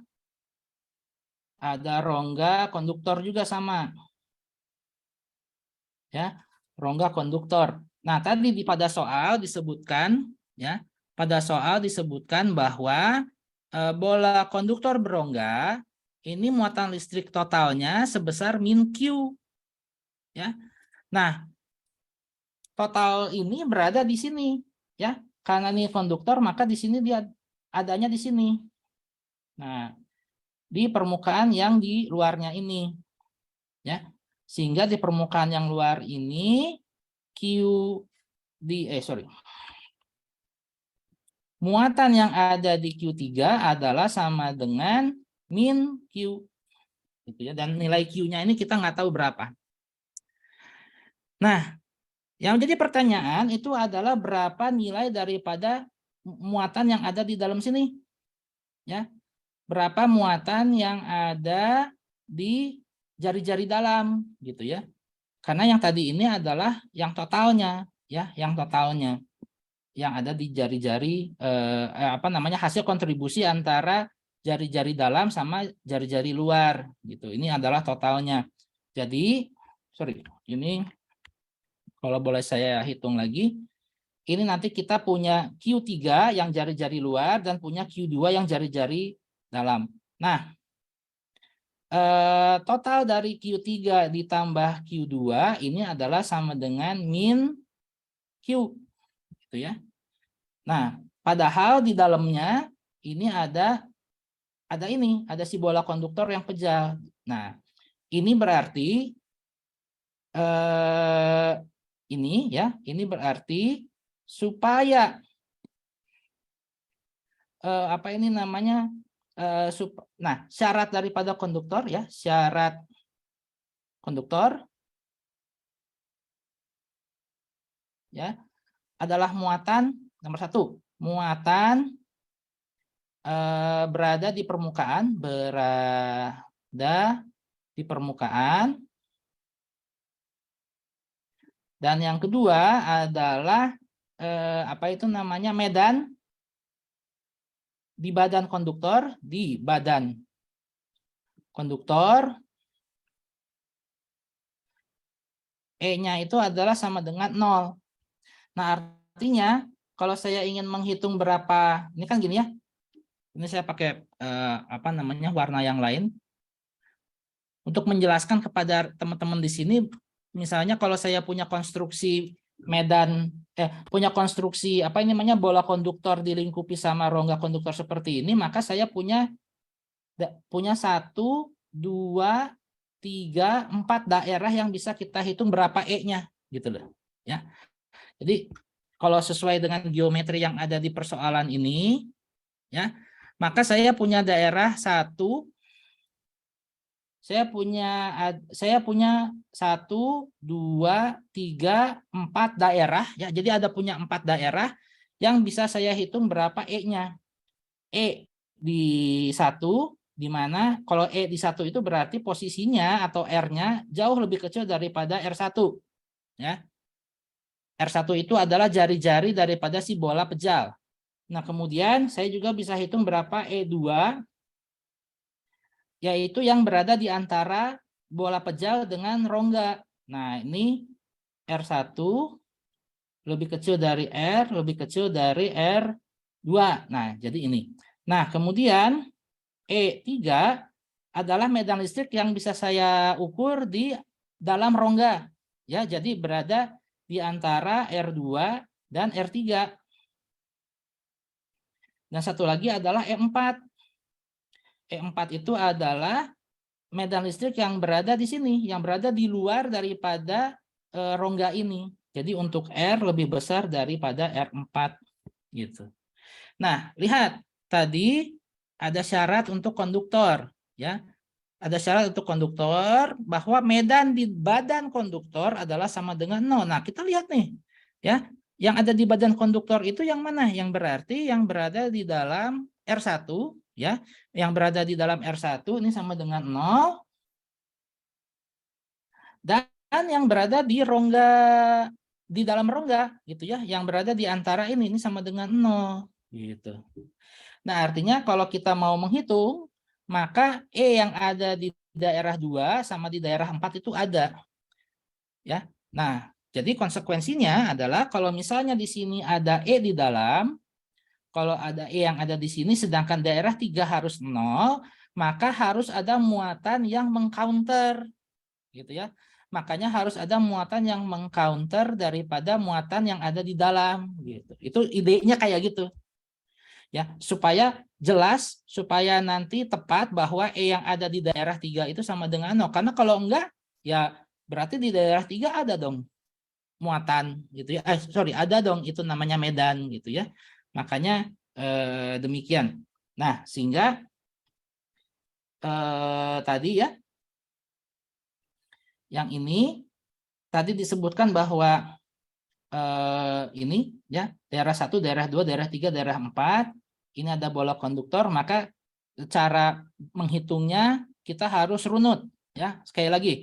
konduktor juga sama. Ya, rongga konduktor. Nah, tadi pada soal disebutkan ya, pada soal disebutkan bahwa bola konduktor berongga ini muatan listrik totalnya sebesar min Q ya. Nah, total ini berada di sini ya. Karena ini konduktor, maka di sini dia adanya di sini. Nah, di permukaan yang di luarnya ini ya. Sehingga di permukaan yang luar ini muatan yang ada di Q3 adalah sama dengan min Q gitu ya, dan nilai Q-nya ini kita nggak tahu berapa. Nah, yang jadi pertanyaan itu adalah berapa nilai daripada muatan yang ada di dalam sini. Ya. Berapa muatan yang ada di jari-jari dalam gitu ya. Karena yang tadi ini adalah yang totalnya ya, yang totalnya yang ada di jari-jari hasil kontribusi antara jari-jari dalam sama jari-jari luar gitu. Ini adalah totalnya. Jadi, ini kalau boleh saya hitung lagi, ini nanti kita punya Q3 yang jari-jari luar dan punya Q2 yang jari-jari dalam. Nah, total dari Q3 ditambah Q2 ini adalah sama dengan min Q. Gitu ya. Nah, padahal di dalamnya ini ada si bola konduktor yang pejah. Nah, ini berarti ini berarti supaya apa ini namanya nah, syarat daripada konduktor ya, syarat konduktor ya adalah muatan nomor 1, muatan berada di permukaan, dan yang kedua adalah apa itu namanya medan di badan konduktor, E-nya itu adalah sama dengan 0. Nah, artinya kalau saya ingin menghitung berapa, ini kan gini ya. Ini saya pakai warna yang lain. Untuk menjelaskan kepada teman-teman di sini, misalnya kalau saya punya konstruksi punya konstruksi bola konduktor dilingkupi sama rongga konduktor seperti ini, maka saya punya 1, 2, 3, 4 daerah yang bisa kita hitung berapa E-nya gitu loh. Ya. Jadi kalau sesuai dengan geometri yang ada di persoalan ini, ya, maka saya punya daerah 1, saya punya 1, 2, 3, 4 daerah, ya. Jadi ada punya 4 daerah yang bisa saya hitung berapa E-nya. E di 1, di mana kalau E di 1 itu berarti posisinya atau R-nya jauh lebih kecil daripada R1. Ya. R1 itu adalah jari-jari daripada si bola pejal. Nah, kemudian saya juga bisa hitung berapa E2, yaitu yang berada di antara bola pejal dengan rongga. Nah, ini R1 lebih kecil dari R, lebih kecil dari R2. Nah, jadi ini. Nah, kemudian E3 adalah medan listrik yang bisa saya ukur di dalam rongga. Ya, jadi berada di antara R2 dan R3. Dan satu lagi adalah E4. E4 itu adalah medan listrik yang berada di sini, yang berada di luar daripada rongga ini. Jadi untuk R lebih besar daripada R4 gitu. Nah, lihat tadi ada syarat untuk konduktor, ya. Ada syarat untuk konduktor bahwa medan di badan konduktor adalah sama dengan 0. Nah, kita lihat nih, ya. Yang ada di badan konduktor itu yang mana? Yang berarti yang berada di dalam R1, ya. Yang berada di dalam R1 ini sama dengan 0. Dan yang berada di rongga, di dalam rongga gitu ya, yang berada di antara ini sama dengan 0 gitu. Nah, artinya kalau kita mau menghitung, maka E yang ada di daerah 2 sama di daerah 4 itu ada. Ya. Nah, jadi konsekuensinya adalah kalau misalnya di sini ada E di dalam, kalau ada E yang ada di sini sedangkan daerah 3 harus 0, maka harus ada muatan yang mengcounter gitu ya. Makanya harus ada muatan yang mengcounter daripada muatan yang ada di dalam gitu. Itu idenya kayak gitu. Ya, supaya jelas, supaya nanti tepat bahwa E yang ada di daerah 3 itu sama dengan 0. Karena kalau enggak, ya berarti di daerah 3 ada dong muatan gitu ya. Ada dong itu namanya medan gitu ya. Makanya demikian. Nah, sehingga tadi ya yang ini tadi disebutkan bahwa ini ya daerah 1, daerah 2, daerah 3, daerah 4 ini ada bola konduktor, maka cara menghitungnya kita harus runut ya. Sekali lagi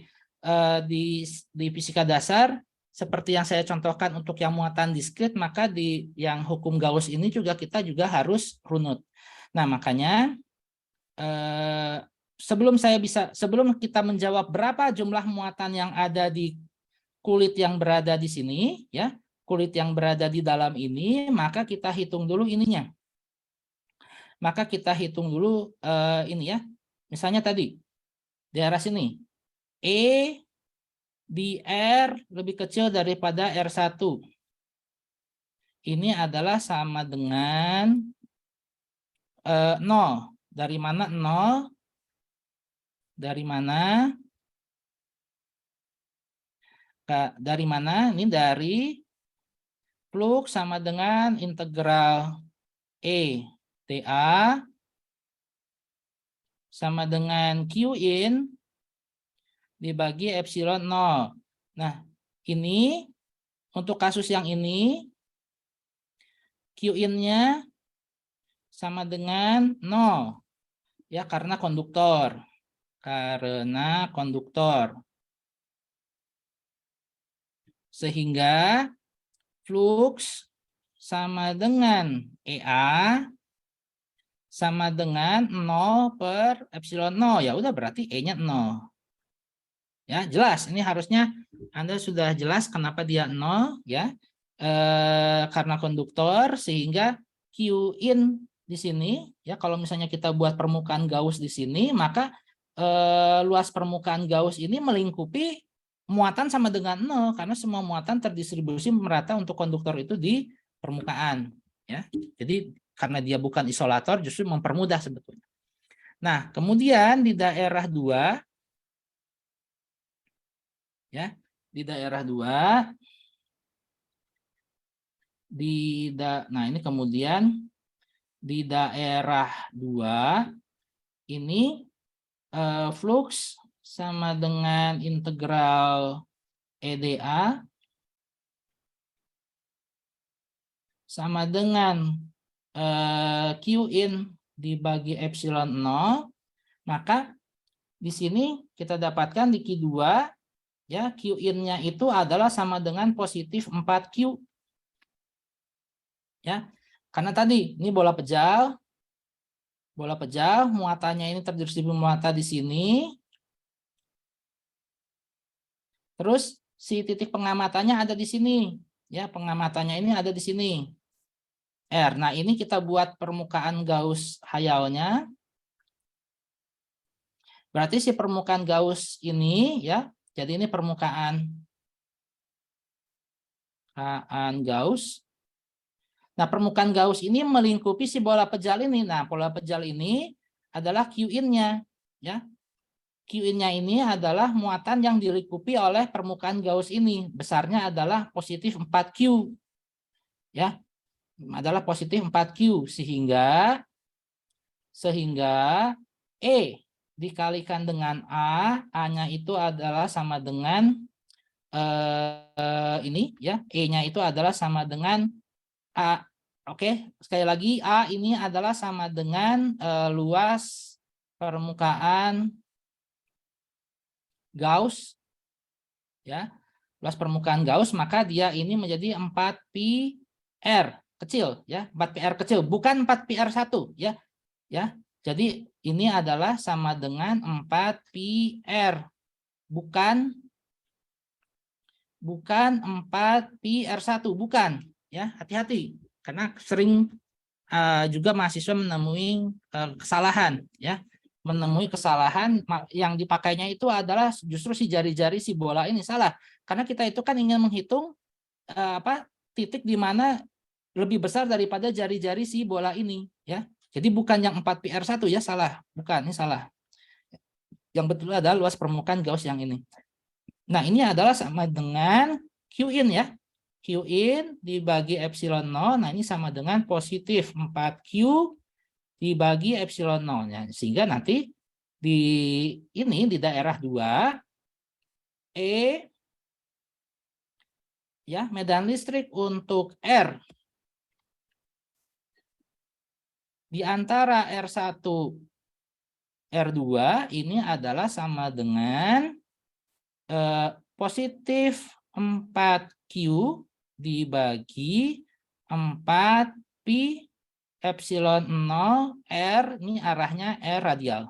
di fisika dasar seperti yang saya contohkan untuk yang muatan diskrit, maka di yang hukum Gauss ini juga kita juga harus runut. Nah, makanya sebelum kita menjawab berapa jumlah muatan yang ada di kulit yang berada di sini, ya, kulit yang berada di dalam ini, maka kita hitung dulu ininya. Maka kita hitung dulu ini ya. Misalnya tadi daerah sini E di R lebih kecil daripada R1. Ini adalah sama dengan 0. Dari mana 0? Dari mana? Dari mana? Ini dari flux sama dengan integral E TA sama dengan Q in dibagi epsilon 0. Nah, ini untuk kasus yang ini Q in-nya sama dengan 0. Ya, karena konduktor. Karena konduktor. Sehingga flux sama dengan EA sama dengan 0 per epsilon 0. Ya udah berarti E-nya 0. Ya, jelas. Ini harusnya Anda sudah jelas kenapa dia 0 ya. Karena konduktor sehingga Q in di sini ya, kalau misalnya kita buat permukaan Gauss di sini, maka luas permukaan Gauss ini melingkupi muatan sama dengan 0 karena semua muatan terdistribusi merata untuk konduktor itu di permukaan, ya. Jadi karena dia bukan isolator justru mempermudah sebetulnya. Nah, kemudian di daerah 2 ya, di daerah 2 nah ini kemudian di daerah 2 ini flux sama dengan integral EDA sama dengan Q in dibagi epsilon 0, maka di sini kita dapatkan di Q2 ya, Q in-nya itu adalah sama dengan positif 4Q. Ya. Karena tadi ini bola pejal muatannya ini terdistribusi muatan di sini. Terus si titik pengamatannya ada di sini. Ya, pengamatannya ini ada di sini. R. Nah, ini kita buat permukaan Gauss hayalnya. Berarti si permukaan Gauss ini ya, jadi ini permukaan Gauss. Nah, permukaan Gauss ini melingkupi si bola pejal ini. Nah, bola pejal ini adalah Q in-nya ya. Q in-nya ini adalah muatan yang dilingkupi oleh permukaan Gauss ini. Besarnya adalah positif 4Q. Ya. Adalah positif 4Q sehingga E dikalikan dengan A-nya itu adalah sama dengan ini ya, E-nya itu adalah sama dengan A. Oke, sekali lagi A ini adalah sama dengan luas permukaan Gauss ya. Luas permukaan Gauss, maka dia ini menjadi 4πr kecil ya, 4πr kecil, bukan 4πr1 ya. Ya. Jadi ini adalah sama dengan 4πr, bukan 4πr1, bukan ya, hati-hati karena sering juga mahasiswa menemui kesalahan ya, menemui kesalahan yang dipakainya itu adalah justru si jari-jari si bola ini salah karena kita itu kan ingin menghitung titik di mana lebih besar daripada jari-jari si bola ini ya. Jadi bukan yang 4πr1 ya, salah, bukan, ini salah. Yang betul adalah luas permukaan Gauss yang ini. Nah, ini adalah sama dengan Q in ya. Q in dibagi epsilon 0, nah ini sama dengan positif 4Q dibagi epsilon 0 ya. Sehingga nanti di daerah 2 ya, medan listrik untuk R di antara R1 R2 ini adalah sama dengan positif 4Q dibagi 4Pi epsilon 0 R, ini arahnya R radial.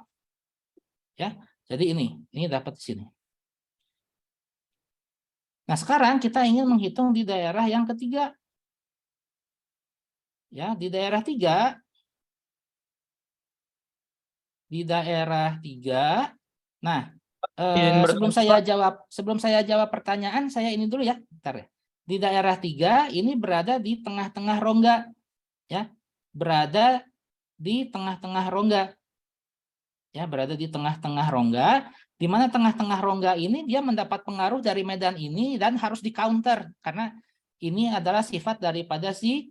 Ya. Jadi ini dapat di sini. Nah, sekarang kita ingin menghitung di daerah yang ketiga. Ya, di daerah 3 Nah, sebelum saya jawab pertanyaan, saya ini dulu ya, bentar ya. Di daerah 3 ini berada di tengah-tengah rongga ya. Berada di tengah-tengah rongga. Ya, berada di tengah-tengah rongga, di mana tengah-tengah rongga ini dia mendapat pengaruh dari medan ini dan harus di counter karena ini adalah sifat daripada si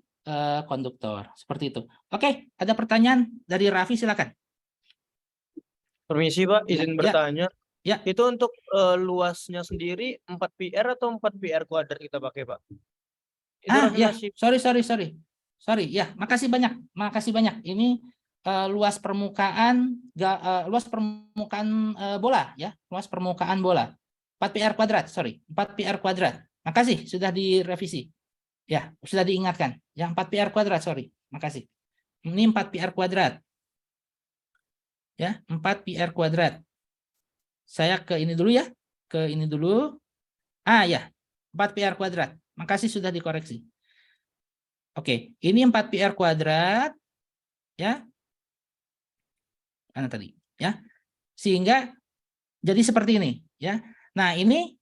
konduktor. Seperti itu. Oke, ada pertanyaan dari Raffi, silakan. Permisi Pak, izin bertanya. Ya. Itu untuk luasnya sendiri 4πr atau 4πr kuadrat kita pakai Pak? Itu ya, sorry ya, makasih banyak. Ini luas permukaan bola ya, luas permukaan bola 4πr kuadrat, 4πr kuadrat. Makasih sudah direvisi. Ya, sudah diingatkan. Yang 4πr kuadrat, makasih. Ini 4πr kuadrat. Ya, 4πr kuadrat. Saya ke ini dulu ya. Ke ini dulu. Ya. 4πr kuadrat. Makasih sudah dikoreksi. Oke, ini 4πr kuadrat. Ya. Mana tadi? Ya. Sehingga jadi seperti ini ya. Nah, ini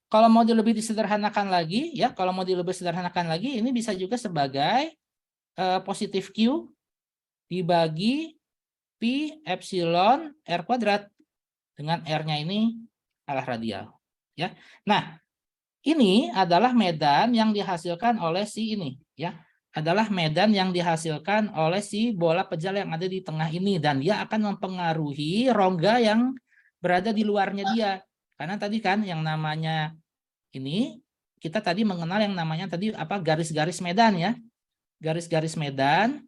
kalau mau lebih disederhanakan lagi ya, kalau mau lebih disederhanakan lagi ini bisa juga sebagai positif Q dibagi Pi epsilon R kuadrat dengan R-nya ini arah radial ya. Nah, ini adalah medan yang dihasilkan oleh si ini ya. Adalah medan yang dihasilkan oleh si bola pejal yang ada di tengah ini, dan dia akan mempengaruhi rongga yang berada di luarnya dia. Karena tadi kan yang namanya ini kita tadi mengenal yang namanya tadi apa, garis-garis medan ya. Garis-garis medan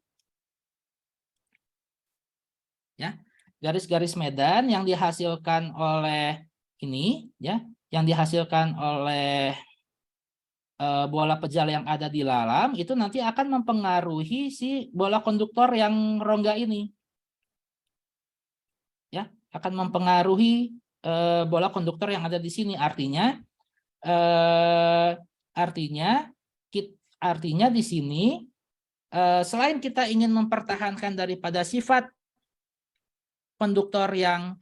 ya. Garis-garis medan yang dihasilkan oleh ini ya, yang dihasilkan oleh bola pejal yang ada di dalam itu nanti akan mempengaruhi si bola konduktor yang rongga ini ya, akan mempengaruhi bola konduktor yang ada di sini. Artinya artinya di sini selain kita ingin mempertahankan daripada sifat konduktor yang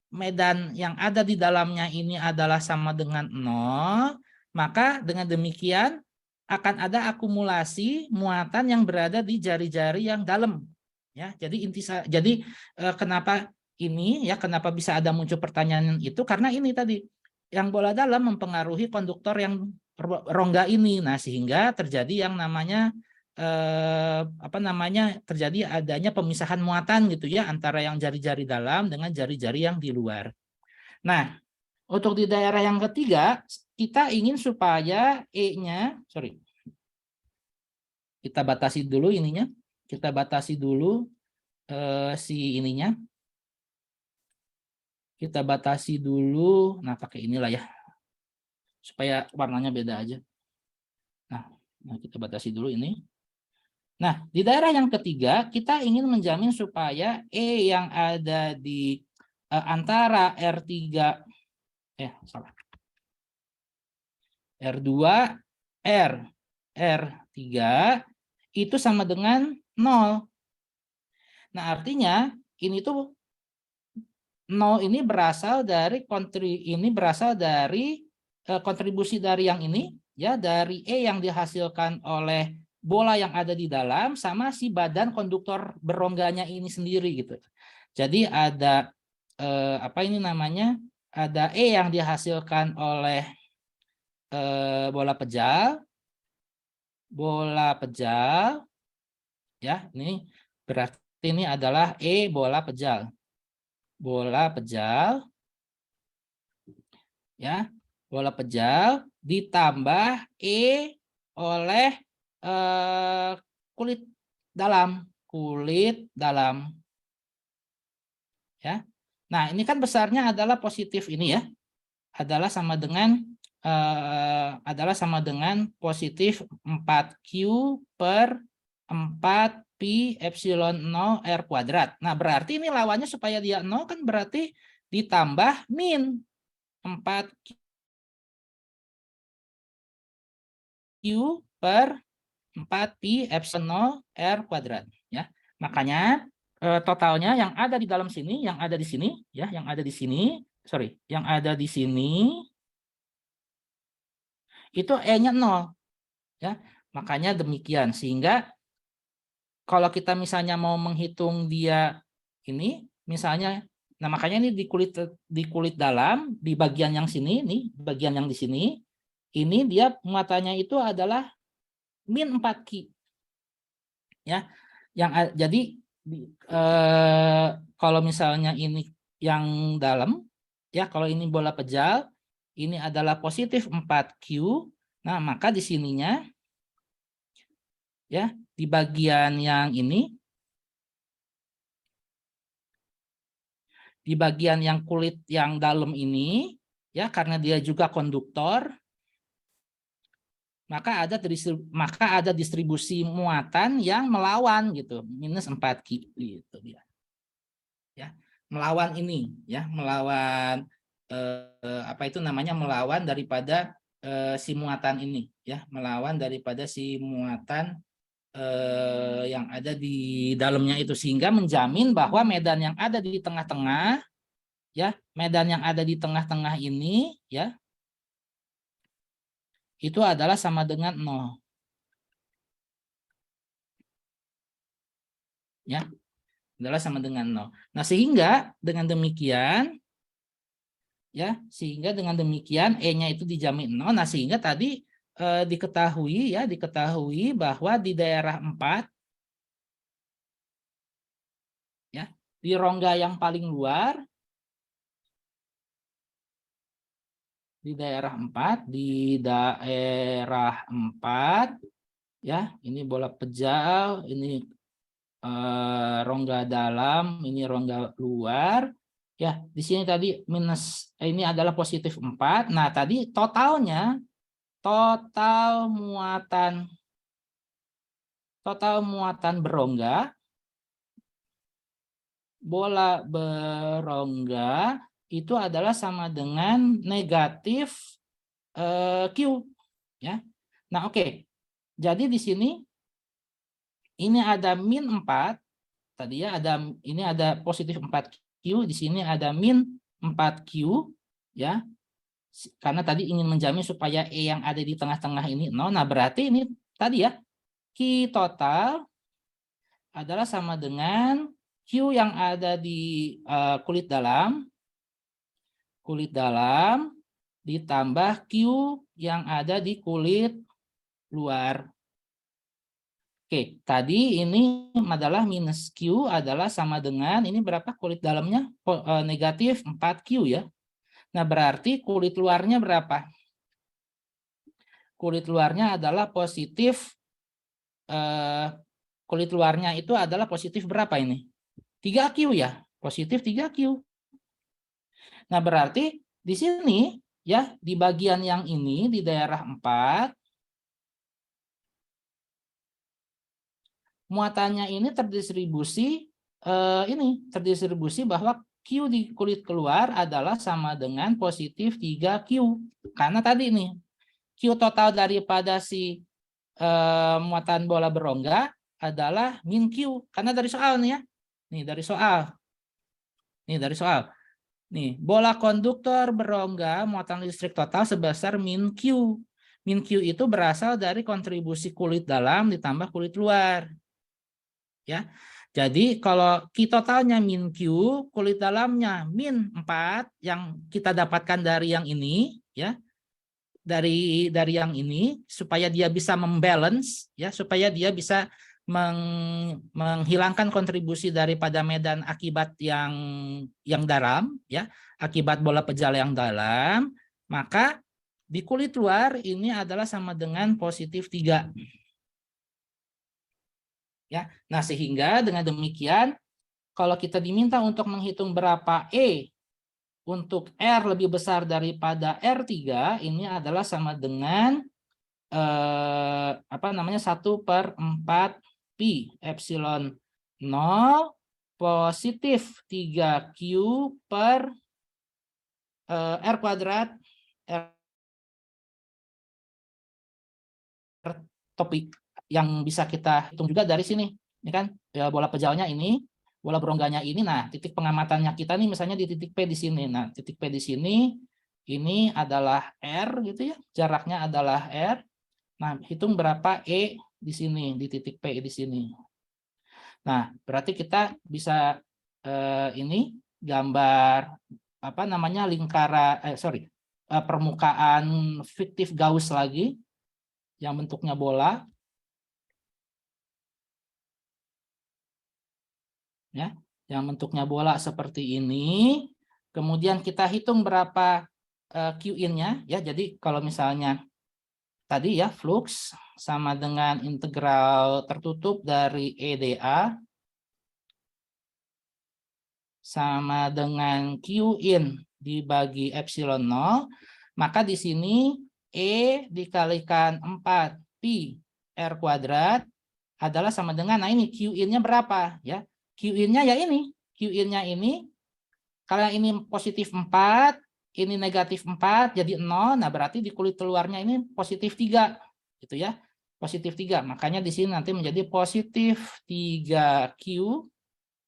medan yang ada di dalamnya ini adalah sama dengan 0, maka dengan demikian akan ada akumulasi muatan yang berada di jari-jari yang dalam ya. Jadi kenapa ini ya, kenapa bisa ada muncul pertanyaan itu, karena ini tadi yang bola dalam mempengaruhi konduktor yang rongga ini. Nah, sehingga terjadi yang namanya terjadi adanya pemisahan muatan gitu ya antara yang jari-jari dalam dengan jari-jari yang di luar. Nah, untuk di daerah yang ketiga kita ingin supaya E-nya, kita batasi dulu ininya, kita batasi dulu si ininya, kita batasi dulu. Nah, pakai inilah ya supaya warnanya beda aja. Nah kita batasi dulu ini. Nah, di daerah yang ketiga, kita ingin menjamin supaya E yang ada di antara R3, R2, R3 itu sama dengan 0. Nah, artinya ini tuh 0 ini berasal dari kontribusi dari yang ini, ya, dari E yang dihasilkan oleh bola yang ada di dalam sama si badan konduktor berongganya ini sendiri gitu. Jadi ada apa ini namanya? Ada E yang dihasilkan oleh bola pejal, ya. Ini berarti ini adalah E bola pejal, ya, bola pejal ditambah E oleh kulit dalam, ya. Nah, ini kan besarnya adalah positif ini ya, adalah sama dengan positif 4Q per 4 Pi epsilon 0 R kuadrat. Nah, berarti ini lawannya supaya dia 0 kan berarti ditambah min 4Q per 4 Pi epsilon 0 R kuadrat ya. Makanya totalnya yang ada di dalam sini, yang ada di sini itu E-nya 0 ya. Makanya demikian, sehingga kalau kita misalnya mau menghitung dia ini misalnya, nah makanya ini di kulit dalam di bagian yang sini nih, bagian yang di sini ini dia muatannya itu adalah min 4Q ya. Jadi kalau misalnya ini yang dalam ya, kalau ini bola pejal ini adalah positif 4Q. Nah, maka di sininya ya, di bagian yang ini, di bagian yang kulit yang dalam ini ya, karena dia juga konduktor, maka ada distribusi muatan yang melawan gitu, minus 4Q gitu dia. Ya, melawan ini ya, melawan melawan daripada si muatan ini ya, melawan daripada si muatan yang ada di dalamnya itu, sehingga menjamin bahwa medan yang ada di tengah-tengah, ya, medan yang ada di tengah-tengah ini, ya, itu adalah sama dengan 0. Ya, adalah sama dengan 0. Nah, sehingga dengan demikian, ya, sehingga dengan demikian E-nya itu dijamin 0. Nah, sehingga tadi diketahui bahwa di daerah 4, ya, di rongga yang paling luar, di daerah 4, ya, ini bola pejal, ini rongga dalam, ini rongga luar, ya. Di sini tadi ini adalah positif 4. Nah, tadi total muatan berongga, bola berongga itu adalah sama dengan negatif Q, ya. Nah, oke. Jadi di sini ini ada min 4 tadi, ya, ini ada positif 4Q, di sini ada min 4Q, ya. Karena tadi ingin menjamin supaya E yang ada di tengah-tengah ini 0. Nah, berarti ini tadi, ya, Q total adalah sama dengan Q yang ada di kulit dalam ditambah Q yang ada di kulit luar. Oke, tadi ini adalah minus Q adalah sama dengan, ini berapa kulit dalamnya? Negatif 4Q, ya. Nah, berarti kulit luarnya berapa? Kulit luarnya adalah positif, kulit luarnya itu adalah positif berapa ini? 3Q, ya, positif 3Q. Nah, berarti di sini, ya, di bagian yang ini di daerah 4, muatannya ini terdistribusi bahwa Q di kulit keluar adalah sama dengan positif 3Q. Karena tadi ini Q total daripada si muatan bola berongga adalah min Q. Karena dari soal nih, ya. Dari soal. Nih, bola konduktor berongga muatan listrik total sebesar min Q. Min Q itu berasal dari kontribusi kulit dalam ditambah kulit luar. Ya. Jadi kalau Q totalnya min Q, kulit dalamnya min 4 yang kita dapatkan dari yang ini, ya. Dari yang ini supaya dia bisa membalance, ya, supaya dia bisa menghilangkan kontribusi daripada medan akibat yang dalam, ya, akibat bola pejal yang dalam, maka di kulit luar ini adalah sama dengan positif 3. Ya. Nah, sehingga dengan demikian kalau kita diminta untuk menghitung berapa E untuk R lebih besar daripada R3, ini adalah sama dengan 1/4 pi epsilon 0 positif 3Q per R kuadrat R topik, yang bisa kita hitung juga dari sini. Ini kan ya, bola pejalnya ini, bola berongganya ini. Nah, titik pengamatannya kita nih misalnya di titik P di sini. Nah, titik P di sini ini adalah R gitu, ya. Jaraknya adalah R. Nah, hitung berapa E di sini di titik P di sini. Nah, berarti kita bisa ini gambar permukaan fiktif Gauss lagi yang bentuknya bola. Ya, yang bentuknya bola seperti ini. Kemudian kita hitung berapa Q-in-nya, ya. Jadi kalau misalnya tadi, ya, flux sama dengan integral tertutup dari EdA sama dengan Q-in dibagi epsilon 0, maka di sini E dikalikan 4 pi R kuadrat adalah sama dengan, nah ini Q-in-nya berapa, ya. Q-in-nya ya ini. Q-in-nya ini, kalau ini positif 4, ini negatif 4, jadi 0. Nah, berarti di kulit keluarnya ini positif 3. Gitu, ya. positif 3. Makanya di sini nanti menjadi positif 3Q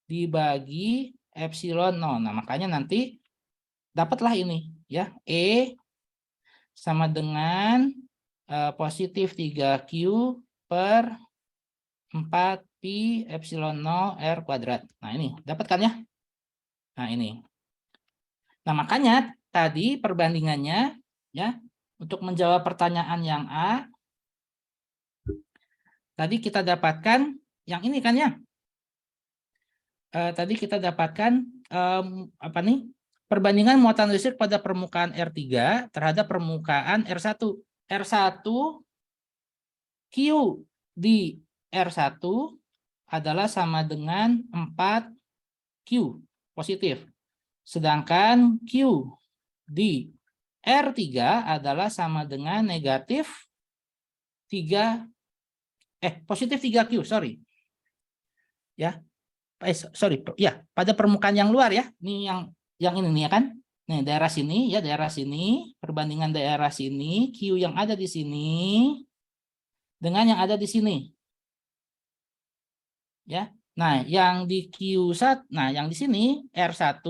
dibagi epsilon 0. Nah, makanya nanti dapatlah ini ya, E sama dengan positif 3Q per 4pi epsilon 0 R kuadrat. Nah, ini dapat kan ya? Nah, ini. Nah, makanya tadi perbandingannya ya, untuk menjawab pertanyaan yang A, tadi kita dapatkan yang ini kan ya? Tadi kita dapatkan apa nih? Perbandingan muatan listrik pada permukaan R3 terhadap permukaan R1. R1 Q di R1 adalah sama dengan 4Q positif. Sedangkan Q di R3 adalah sama dengan negatif 3, positif 3Q, sorry. Ya, sorry, ya, pada permukaan yang luar ya. Ini yang ini nih ya kan. Nih, daerah sini ya, daerah sini, perbandingan daerah sini, Q yang ada di sini dengan yang ada di sini. Ya. Nah, yang di Q1, nah yang di sini R1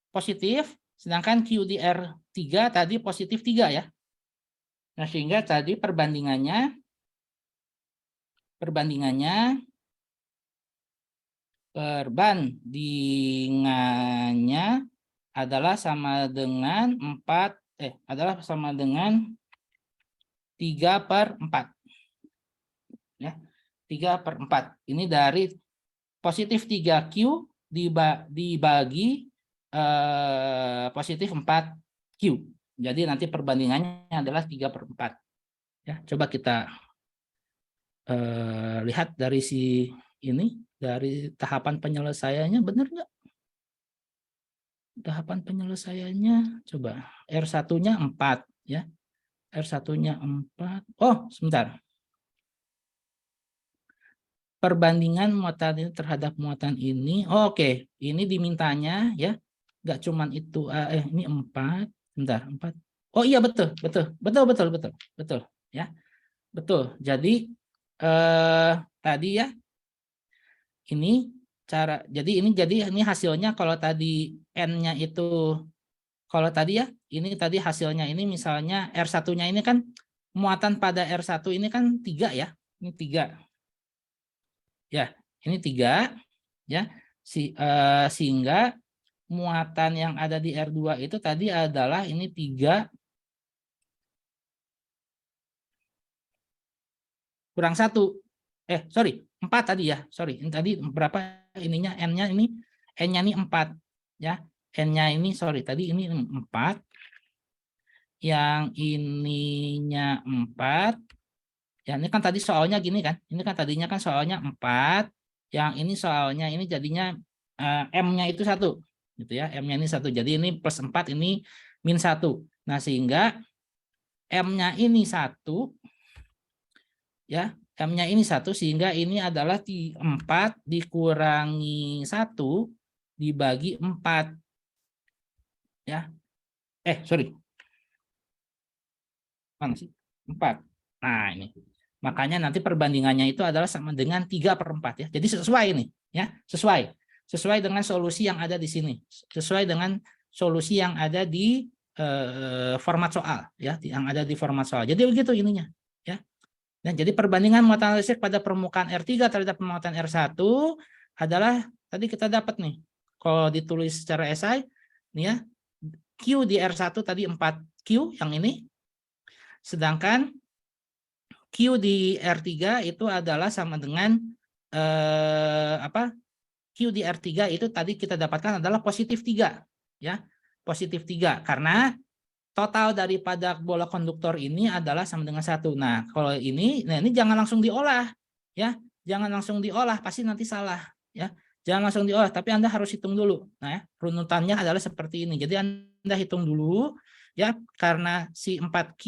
positif, sedangkan Q di R3 tadi positif 3 ya. Nah, sehingga tadi perbandingannya adalah sama dengan 3/4. Ya. 3/4. Ini dari positif 3Q dibagi positif 4Q. Jadi nanti perbandingannya adalah 3/4. Ya, coba kita lihat dari dari tahapan penyelesaiannya, benar nggak? Tahapan penyelesaiannya, coba R1-nya 4 ya. R1-nya 4. Oh, sebentar. Perbandingan muatan ini terhadap muatan ini. Oh, oke, ini dimintanya ya. Nggak cuman itu, ini 4. Sebentar, 4. Oh iya, betul ya. Betul. Jadi tadi ya, ini jadi ini hasilnya kalau tadi N-nya itu, kalau tadi ya, ini tadi hasilnya ini misalnya R1-nya ini kan muatan pada R1 ini kan 3 ya. Ini 3. Ya, ini 3 ya. Sehingga muatan yang ada di R2 itu tadi adalah ini 3 kurang 1. Sorry, 4 tadi ya. Sorry, ini tadi berapa ininya, N-nya ini? N-nya ini 4 ya. N-nya ini, sorry, tadi ini 4. Yang ininya 4. Ya, ini kan tadi soalnya gini kan. Ini kan tadinya kan soalnya 4. Yang ini soalnya ini jadinya M-nya itu 1. Gitu ya. M-nya ini 1. Jadi ini plus 4, ini min 1. Nah, sehingga M-nya ini 1 ya. M-nya ini 1 sehingga ini adalah 4 dikurangi 1 dibagi 4. Ya. Sorry. Mana sih? 4. Nah, ini. Makanya nanti perbandingannya itu adalah sama dengan 3/4 ya. Jadi sesuai ini ya, sesuai dengan solusi yang ada di sini. Sesuai dengan solusi yang ada di format soal ya, yang ada di format soal. Jadi begitu ininya ya. Dan jadi perbandingan muatan listrik pada permukaan R3 terhadap muatan R1 adalah tadi kita dapat nih. Kalau ditulis secara esai nih ya, Q di R1 tadi 4Q yang ini. Sedangkan Q di R3 itu adalah sama dengan Q di R3 itu tadi kita dapatkan adalah positif 3 ya. Positif 3 karena total daripada bola konduktor ini adalah sama dengan 1. Nah, kalau ini, nah ini jangan langsung diolah ya. Jangan langsung diolah, pasti nanti salah ya. Jangan langsung diolah, tapi Anda harus hitung dulu. Nah, ya, runutannya adalah seperti ini. Jadi Anda hitung dulu ya, karena si 4Q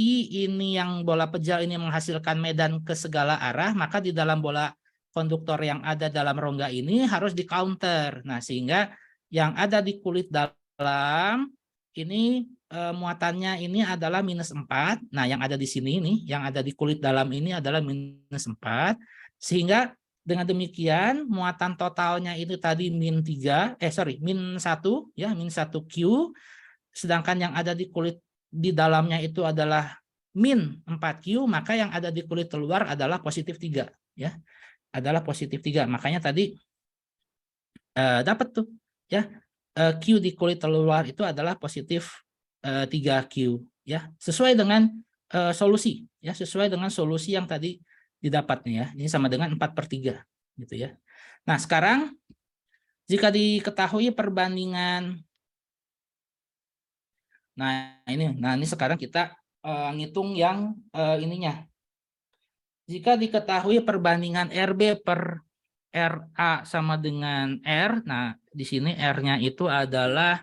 ini yang bola pejal ini menghasilkan medan ke segala arah, maka di dalam bola konduktor yang ada dalam rongga ini harus di counter. Nah, sehingga yang ada di kulit dalam ini muatannya ini adalah -4. Nah, yang ada di sini ini, yang ada di kulit dalam ini adalah -4. Sehingga dengan demikian muatan totalnya itu tadi -1 ya, -1 Q. Sedangkan yang ada di kulit di dalamnya itu adalah -4 Q, maka yang ada di kulit luar adalah +3 ya. Adalah +3. Makanya tadi dapat tuh ya. Q di kulit luar itu adalah +3 Q ya, sesuai dengan solusi ya, sesuai dengan solusi yang tadi didapatnya ya. Ini sama dengan 4/3 gitu ya. Nah, sekarang jika diketahui perbandingan, nah ini sekarang kita ngitung yang ininya. Jika diketahui perbandingan RB per RA sama dengan R, nah di sini R-nya itu adalah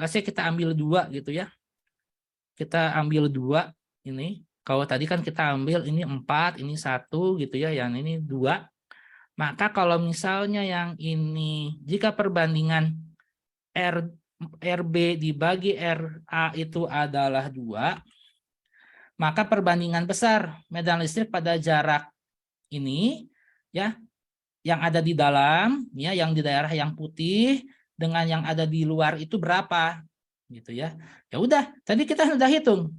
let's say kita ambil 2 gitu ya. Kita ambil 2 ini. Kalau tadi kan kita ambil ini 4, ini 1 gitu ya, yang ini 2. Maka kalau misalnya yang ini jika perbandingan RB dibagi RA itu adalah 2, maka perbandingan besar medan listrik pada jarak ini ya, yang ada di dalam ya, yang di daerah yang putih dengan yang ada di luar itu berapa gitu ya. Ya udah, tadi kita sudah hitung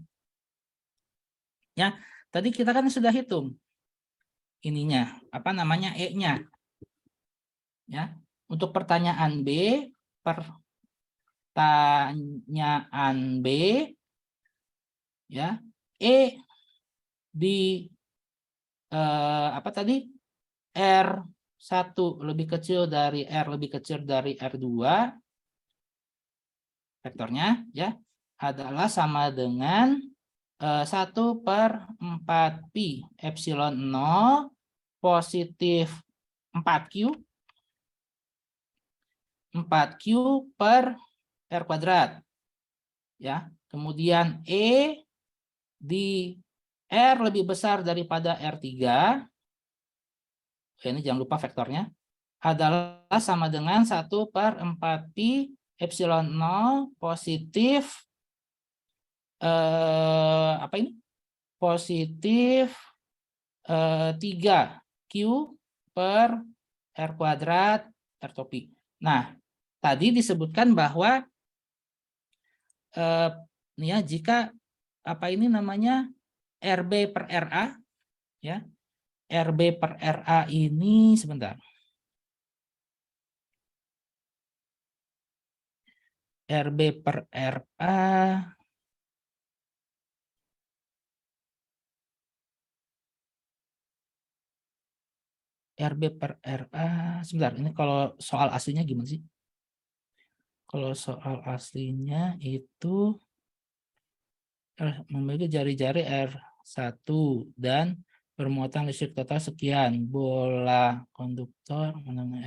ya, tadi kita kan sudah hitung ininya apa namanya E-nya ya. Untuk pertanyaan B, ya, E di apa tadi, R1 lebih kecil dari R lebih kecil dari R2 vektornya ya, adalah sama dengan 1/4 pi epsilon 0 positif 4Q per R kuadrat ya. Kemudian E di R lebih besar daripada R3, ini jangan lupa vektornya, adalah sama dengan 1/4 pi epsilon 0 positif apa ini? Positif 3Q per R kuadrat R topi. Nah, tadi disebutkan bahwa nih ya, jika apa ini namanya RB per RA ya. RB per RA ini sebentar. RB per RA RB per RA sebentar, ini kalau soal aslinya gimana sih? Kalau soal aslinya itu memiliki jari-jari R1 dan bermuatan listrik total sekian. Bola konduktor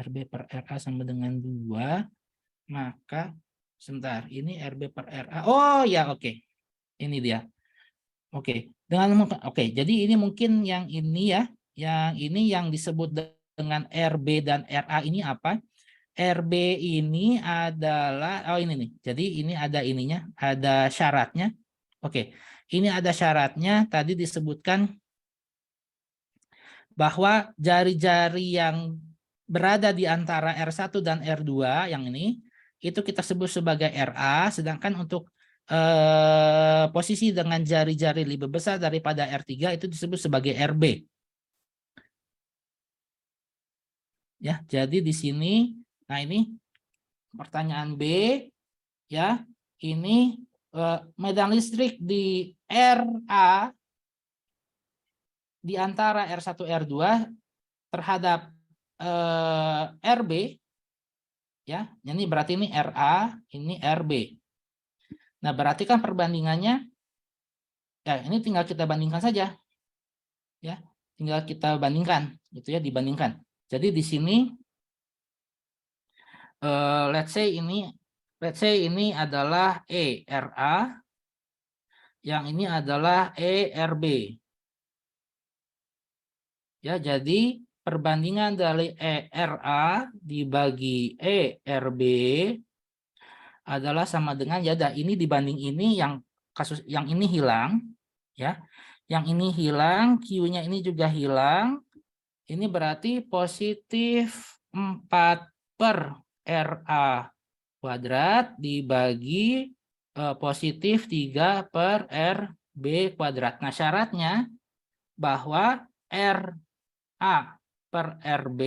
RB per RA sama dengan 2. Maka sebentar, ini RB per RA. Oh ya, oke. Ini dia. Oke. Jadi ini mungkin yang ini ya. Yang ini yang disebut dengan RB dan RA ini apa? RB ini adalah ini nih. Jadi ini ada ininya, ada syaratnya. Oke. Ini ada syaratnya, tadi disebutkan bahwa jari-jari yang berada di antara R1 dan R2 yang ini itu kita sebut sebagai RA, sedangkan untuk posisi dengan jari-jari lebih besar daripada R3 itu disebut sebagai RB. Ya, jadi di sini nah ini pertanyaan B ya. Ini medan listrik di RA di antara R1 R2 terhadap RB ya. Ini berarti ini RA, ini RB. Nah, berarti kan perbandingannya ya ini tinggal kita bandingkan saja. Ya, tinggal kita bandingkan gitu ya, dibandingkan. Jadi di sini let's say ini adalah ERA, yang ini adalah ERB. Ya, jadi perbandingan dari ERA dibagi ERB adalah sama dengan ya udah ini dibanding ini yang kasus yang ini hilang ya. Yang ini hilang, Q-nya ini juga hilang. Ini berarti positif 4 per RA kuadrat dibagi positif 3 per RB kuadrat. Nah, syaratnya bahwa RA per RB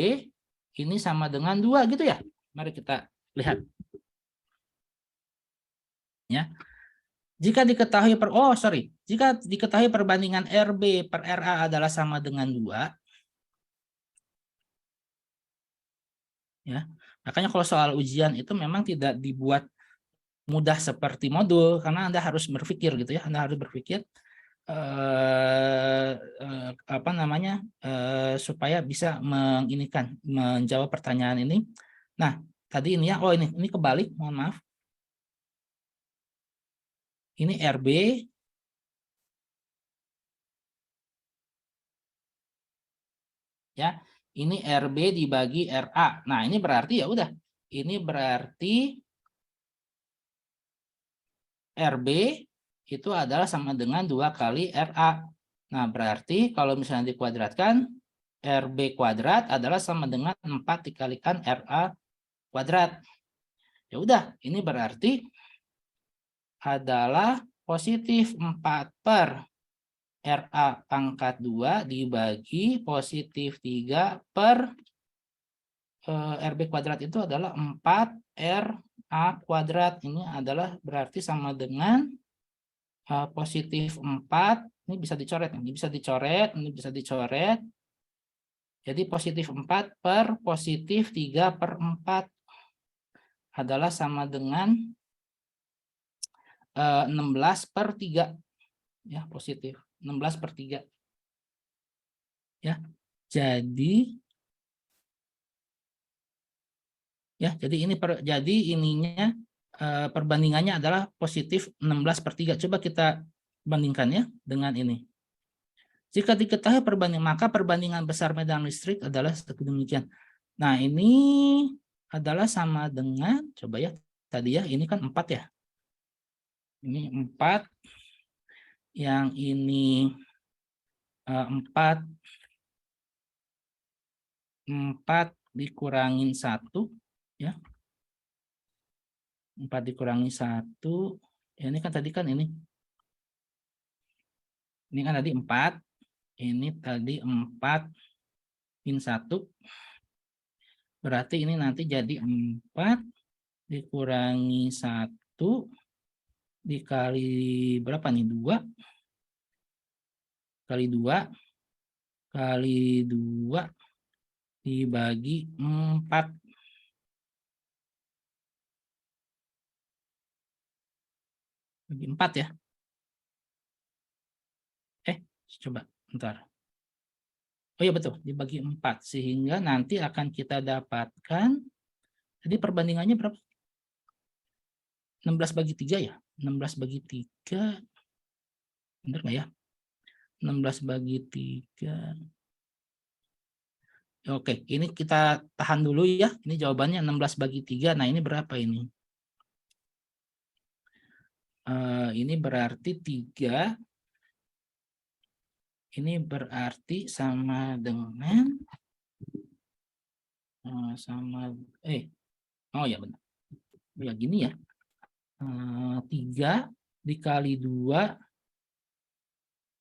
ini sama dengan 2 gitu ya. Mari kita lihat. Ya. Jika diketahui jika diketahui perbandingan RB per RA adalah sama dengan 2, ya. Makanya kalau soal ujian itu memang tidak dibuat mudah seperti modul karena Anda harus berpikir gitu ya. Anda harus berpikir apa namanya supaya bisa menjawab pertanyaan ini. Nah, tadi ini ya. Oh, ini kebalik, mohon maaf. Ini RB ya. Ini RB dibagi RA. Nah, ini berarti ya udah. Ini berarti RB itu adalah sama dengan 2 kali RA. Nah, berarti kalau misalnya dikuadratkan, RB kuadrat adalah sama dengan 4 dikalikan RA kuadrat. Ya udah, ini berarti adalah positif 4 per RA pangkat 2 dibagi positif 3 per RB kuadrat itu adalah 4 RA kuadrat. Ini adalah berarti sama dengan positif 4, ini bisa dicoret, ini bisa dicoret, ini bisa dicoret. Jadi positif 4 per positif 3 per 4 adalah sama dengan 16 per 3. Ya, positif 16 per 3. Ya, jadi jadi ininya perbandingannya adalah positif 16 per 3. Coba kita bandingkan ya dengan ini. Jika diketahui maka perbandingan besar medan listrik adalah seperti demikian. Nah, ini adalah sama dengan, coba ya, tadi ya, ini kan 4 ya. Ini 4, yang ini 4 dikurangin 1, ya. 4 dikurangi 1, ya ini kan tadi kan ini. Ini kan tadi 4, ini tadi 4 min 1. Berarti ini nanti jadi 4 dikurangi 1 dikali berapa nih? 2 kali 2 kali 2 dibagi 4. Bagi 4 ya. Coba bentar. Oh iya betul, dibagi 4 sehingga nanti akan kita dapatkan, jadi perbandingannya berapa? 16 bagi 3 ya? 16 bagi 3, benar nggak ya? 16 bagi 3. Oke, ini kita tahan dulu ya. Ini jawabannya 16 bagi 3. Nah, ini berapa ini? Ini berarti 3. Ini berarti sama dengan oh ya benar. Ya gini ya. 3 dikali 2,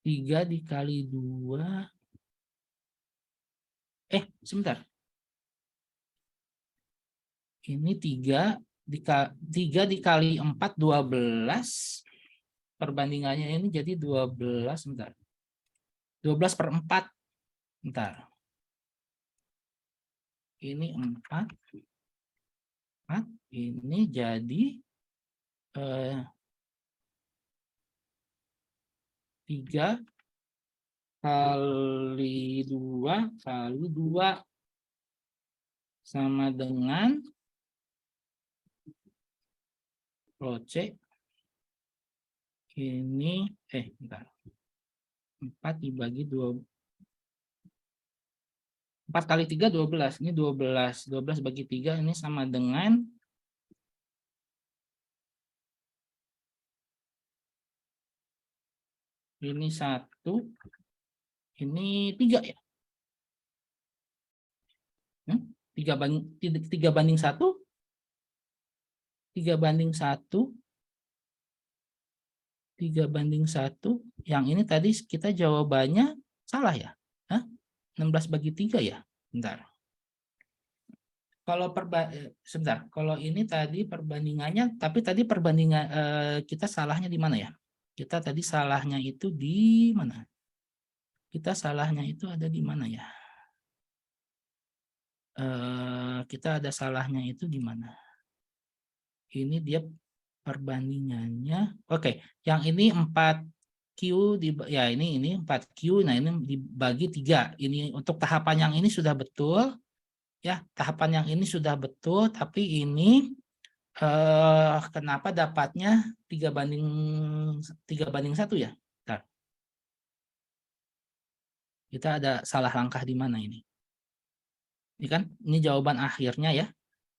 3 dikali 2. Sebentar. Ini 3 dikali 4, 12. Perbandingannya ini jadi 12, sebentar. 12 per 4. Bentar. Ini 4. Ini jadi 3 kali 2 kali 2 sama dengan C. Ini bentar. 4 dibagi 2. 4 kali 3 12. Ini 12. 12 bagi 3 ini sama dengan ini 1, ini 3 ya. 3 banding 1, 3 banding 1, 3 banding 1. Yang ini tadi kita jawabannya salah ya. 16 bagi 3 ya. Bentar. Kalau sebentar, kalau ini tadi perbandingannya, tapi tadi perbandingan kita salahnya di mana ya? Kita tadi salahnya itu di mana? Kita salahnya itu ada di mana ya? Kita ada salahnya itu di mana? Ini dia perbandingannya. Oke, yang ini 4Q ya ini 4Q. Nah, ini dibagi 3. Ini untuk tahapan yang ini sudah betul. Ya, tahapan yang ini sudah betul, tapi ini kenapa dapatnya 3 banding 1 ya? Bentar. Kita ada salah langkah di mana ini? Ini kan ini jawaban akhirnya ya.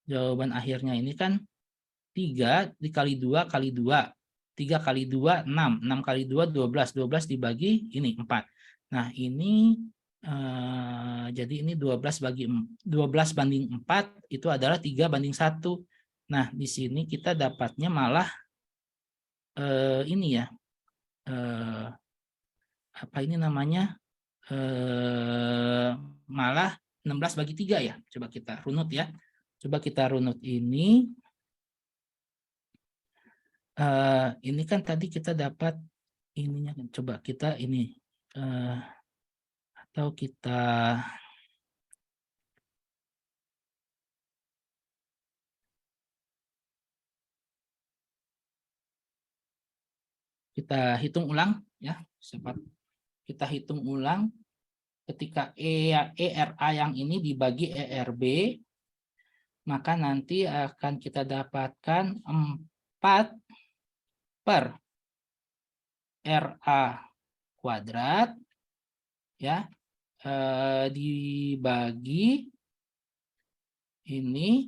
Jawaban akhirnya ini kan 3 dikali 2 kali 2. 3 kali 2 6, 6 kali 2 12, 12 dibagi ini 4. Nah, ini jadi ini 12 banding 4 itu adalah 3 banding 1. Nah, di sini kita dapatnya malah ini ya. Apa ini namanya? Malah 16 bagi 3 ya. Coba kita runut ya. Coba kita runut ini. Ini kan tadi kita dapat ininya. Coba kita ini. Atau kita hitung ulang ya. Kita hitung ulang ketika ERA yang ini dibagi ERB, maka nanti akan kita dapatkan 4 per RA kuadrat ya, dibagi ini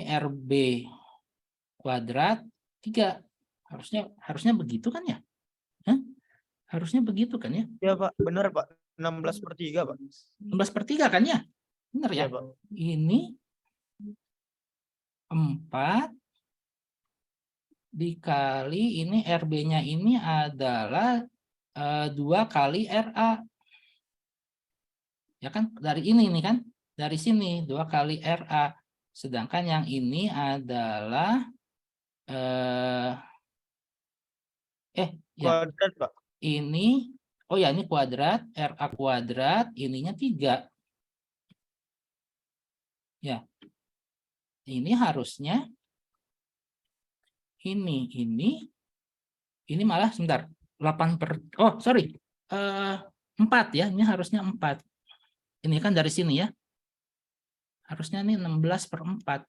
RB kuadrat 3. Harusnya begitu kan ya? Harusnya begitu kan ya? Ya Pak, benar Pak. 16/3 Pak. 16/3 kan ya? Benar ya? Ya, Pak. Ini 4 dikali ini RB-nya ini adalah 2 kali RA. Ya kan? Dari ini kan? Dari sini 2 kali RA. Sedangkan yang ini adalah ya, Kuadrat Pak. ini ini kuadrat, RA kuadrat, ininya 3. Ya. Ini harusnya ini malah sebentar 4 ya, ini harusnya 4. Ini kan dari sini ya. Harusnya ini 16/4.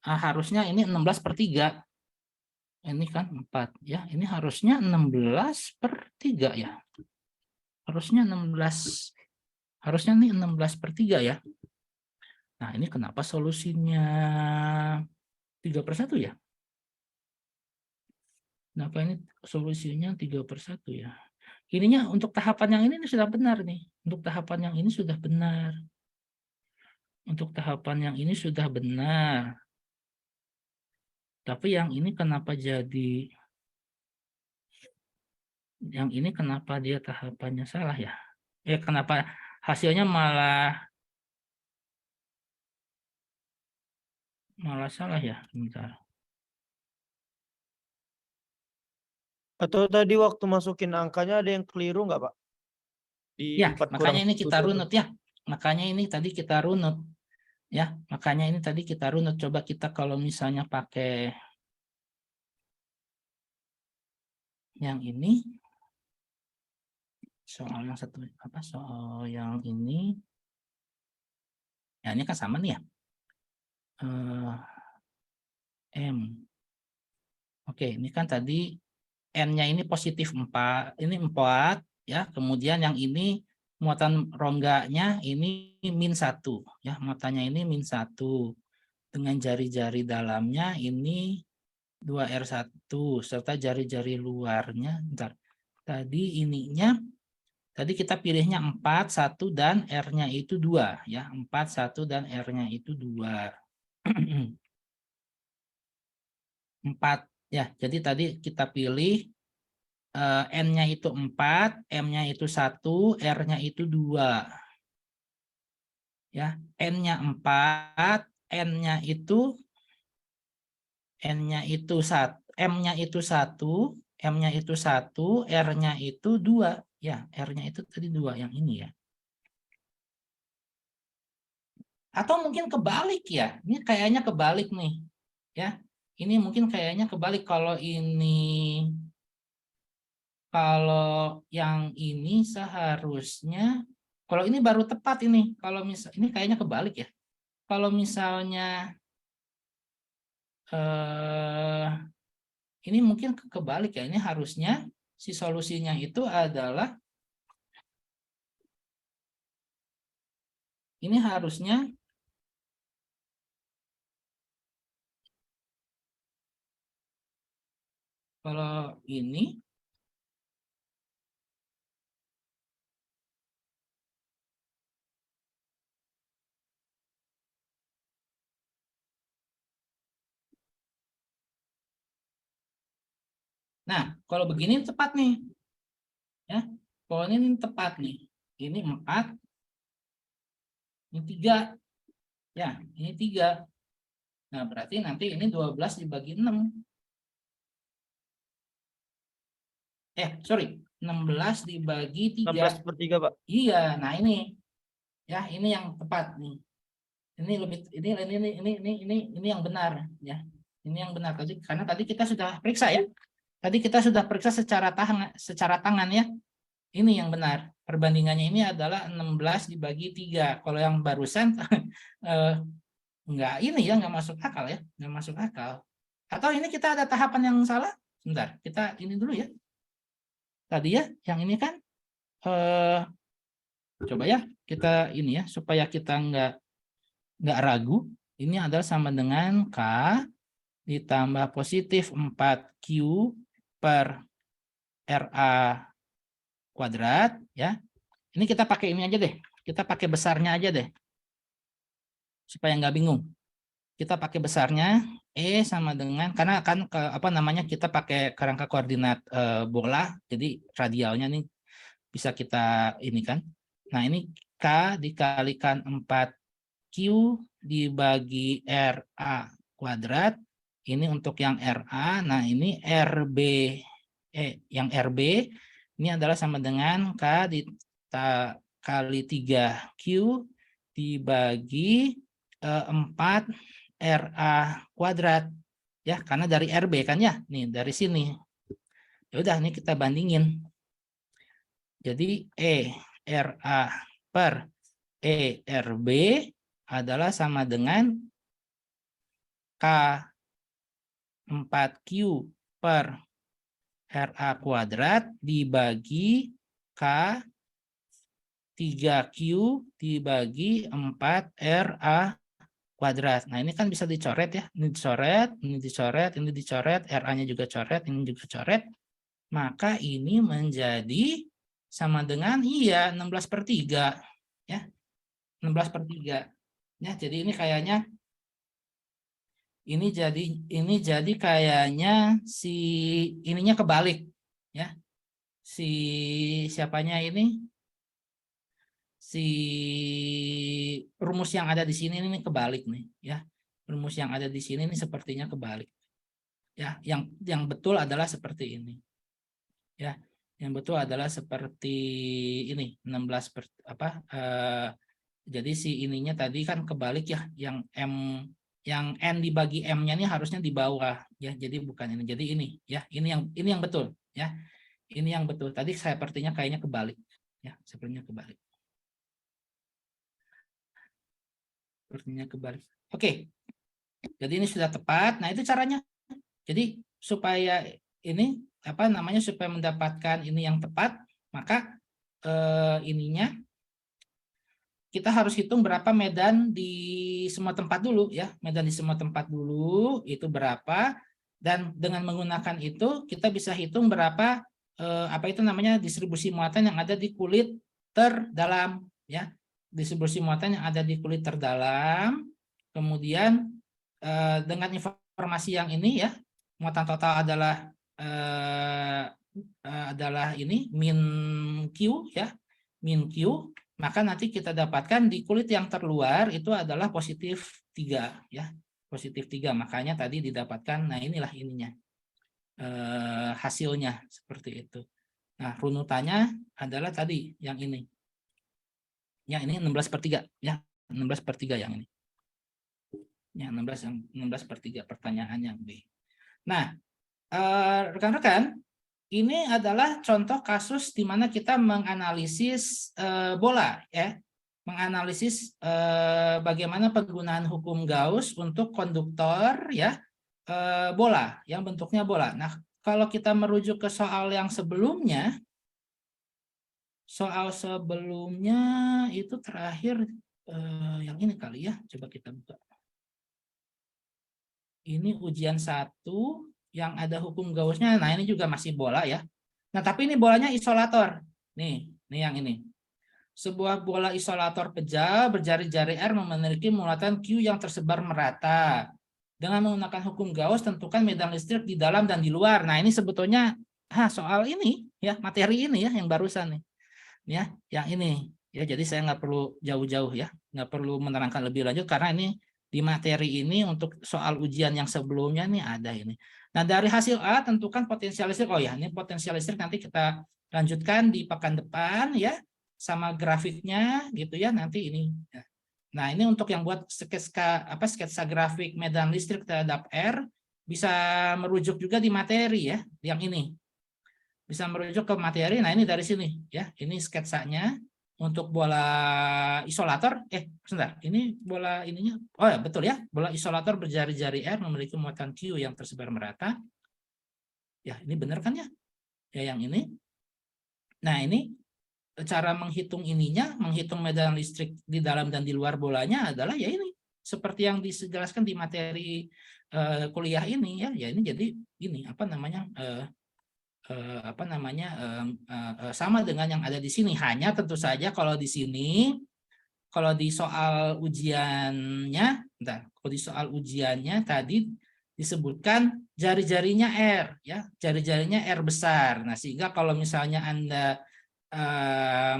Harusnya ini 16/3. Ini kan 4 ya. Ini harusnya 16/3 ya. Harusnya 16. Harusnya ini 16/3 ya. Nah, ini kenapa solusinya 3/1 ya? Kenapa ini solusinya 3/1 ya? Ininya untuk tahapan yang ini sudah benar nih. Untuk tahapan yang ini sudah benar. Untuk tahapan yang ini sudah benar. Tapi yang ini kenapa jadi... Yang ini kenapa dia tahapannya salah ya? Kenapa hasilnya malah salah ya? Bentar. Atau tadi waktu masukin angkanya ada yang keliru nggak Pak? Ya, makanya ini kita runut ya. Makanya ini tadi kita runut. Ya, makanya ini tadi kita runut. Coba kita kalau misalnya pakai yang ini, soal yang satu apa? Soal yang ini, ya ini kan sama nih ya. M. Oke, ini kan tadi N-nya ini positif 4, ini 4 ya. Kemudian yang ini muatan rongganya ini -1 ya, muatannya ini -1 dengan jari-jari dalamnya ini 2R1 serta jari-jari luarnya. Bentar. Tadi ininya, tadi kita pilihnya 4, 1, dan R-nya itu 2. Ya, 4, 1, dan R-nya itu 2. 4. Ya, jadi tadi kita pilih N-nya itu 4, M-nya itu 1, R-nya itu 2. Ya, N-nya 4, N-nya itu 1, M-nya itu 1, M-nya itu 1, R-nya itu 2. Ya, R-nya itu tadi 2 yang ini ya. Atau mungkin kebalik ya. Ini kayaknya kebalik nih. Ya. Ini mungkin kayaknya kebalik kalau yang ini seharusnya kalau ini baru tepat ini. Kalau misal ini kayaknya kebalik ya. Kalau misalnya ini mungkin kebalik ya. Ini harusnya si solusinya itu adalah ini harusnya kalau ini nah, kalau begini tepat nih. Ya. Kalau ini tepat nih. Ini 4, ini 3. Ya, ini 3. Nah, berarti nanti ini 12 dibagi 6. Sorry. 16 dibagi 3. 16/3, Pak. Iya, nah ini. Ya, ini yang tepat nih. Ini lebih ini yang benar ya. Ini yang benar tadi karena tadi kita sudah periksa ya. Tadi kita sudah periksa secara tangan ya. Ini yang benar. Perbandingannya ini adalah 16 dibagi 3. Kalau yang barusan enggak ini ya, enggak masuk akal ya. Enggak masuk akal. Atau ini kita ada tahapan yang salah? Sebentar, kita ini dulu ya. Tadi ya, yang ini kan coba ya kita ini ya supaya kita nggak ragu. Ini adalah sama dengan K ditambah positif 4Q per RA kuadrat ya. Ini kita pakai ini aja deh. Kita pakai besarnya aja deh. Supaya nggak bingung. Kita pakai besarnya E sama dengan karena kan kita pakai kerangka koordinat bola. Jadi radialnya nih bisa kita ini kan. Nah, ini K dikalikan 4Q dibagi RA kuadrat. Ini untuk yang RA. Nah, ini RB. Yang RB ini adalah sama dengan K kali 3Q dibagi 4 RA kuadrat. Ya, karena dari RB kan ya. Nih, dari sini. Ya udah, ini kita bandingin. Jadi RA per RB adalah sama dengan K 4Q per RA kuadrat dibagi K 3Q dibagi 4 RA kuadrat. Nah, ini kan bisa dicoret ya. Ini dicoret, ini dicoret, ini dicoret, RA-nya juga coret, ini juga coret. Maka ini menjadi sama dengan 16/3 ya. 16/3. Ya, jadi ini kayaknya ini jadi kayaknya si ininya kebalik ya. Si siapanya ini si rumus yang ada di sini ini kebalik nih ya. Rumus yang ada di sini ini sepertinya kebalik. Ya, yang betul adalah seperti ini. Ya. Yang betul adalah seperti ini 16 jadi si ininya tadi kan kebalik ya, yang N dibagi M-nya ini harusnya di bawah ya, jadi bukan ini. Jadi ini ya, ini yang betul ya. Ini yang betul. Tadi sepertinya kayaknya kebalik ya, sepertinya kebalik. Sepertinya kebalik. Oke. Jadi ini sudah tepat. Nah, itu caranya. Jadi supaya ini supaya mendapatkan ini yang tepat, maka ininya kita harus hitung berapa medan di semua tempat dulu ya. Medan di semua tempat dulu itu berapa, dan dengan menggunakan itu kita bisa hitung berapa apa itu namanya, distribusi muatan yang ada di kulit terdalam, ya. Distribusi muatan yang ada di kulit terdalam. Kemudian dengan informasi yang ini, ya, muatan total adalah ini min Q, ya, min Q, maka nanti kita dapatkan di kulit yang terluar itu adalah positif 3, ya, positif 3. Makanya tadi didapatkan, nah inilah ininya, hasilnya seperti itu. Nah, runutannya adalah tadi yang ini. Ya, ini 16/3, ya, 16/3 yang ini. Ya, 16/3 pertanyaan yang B. Nah, rekan-rekan, ini adalah contoh kasus di mana kita menganalisis bola, ya, menganalisis bagaimana penggunaan hukum Gauss untuk konduktor, ya, bola yang bentuknya bola. Nah, kalau kita merujuk ke soal yang sebelumnya, itu terakhir yang ini kali, ya, coba kita buka. Ini ujian 1 yang ada hukum Gauss-nya. Nah, ini juga masih bola, ya. Nah, tapi ini bolanya isolator. Nih yang ini. Sebuah bola isolator pejal berjari-jari R memiliki muatan Q yang tersebar merata. Dengan menggunakan hukum Gauss, tentukan medan listrik di dalam dan di luar. Nah, ini sebetulnya soal ini, ya, materi ini, ya, yang barusan nih. Ya, yang ini. Ya, jadi saya nggak perlu jauh-jauh, ya. Nggak perlu menerangkan lebih lanjut karena ini di materi ini untuk soal ujian yang sebelumnya nih ada ini. Nah, dari hasil A tentukan potensial listrik. Oh ya, ini potensial listrik nanti kita lanjutkan di pekan depan, ya, sama grafiknya gitu, ya, nanti ini. Nah, ini untuk yang buat sketsa grafik medan listrik terhadap R bisa merujuk juga di materi, ya, yang ini. Bisa merujuk ke materi. Nah, ini dari sini, ya. Ini sketsanya. Untuk bola isolator, sebentar, ini bola ininya, oh ya betul, ya, bola isolator berjari-jari R memiliki muatan Q yang tersebar merata. Ya, ini benar kan, ya? Ya, yang ini. Nah, ini cara menghitung ininya, menghitung medan listrik di dalam dan di luar bolanya adalah, ya, ini seperti yang dijelaskan di materi kuliah ini, ya. Ya, ini jadi ini apa namanya? Sama dengan yang ada di sini, hanya tentu saja kalau di sini, kalau di soal ujiannya, tadi disebutkan jari-jarinya R, ya, jari-jarinya R besar. Nah, sehingga kalau misalnya Anda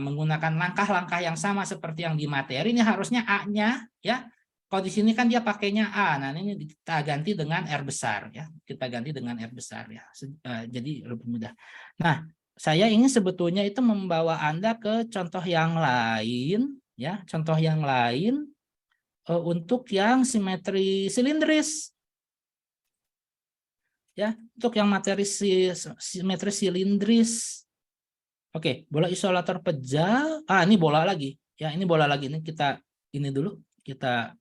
menggunakan langkah-langkah yang sama seperti yang di materi, ini harusnya A-nya, ya. Kalau di sini kan dia pakainya A, nah ini kita ganti dengan R besar, ya. Kita ganti dengan R besar, ya. Jadi lebih mudah. Nah, saya ingin sebetulnya itu membawa Anda ke contoh yang lain, ya, contoh yang lain untuk yang simetri silindris, ya, untuk yang materi simetri silindris. Oke, bola isolator pejal. Ini bola lagi, ya, ini bola lagi. Ini kita ini dulu, kita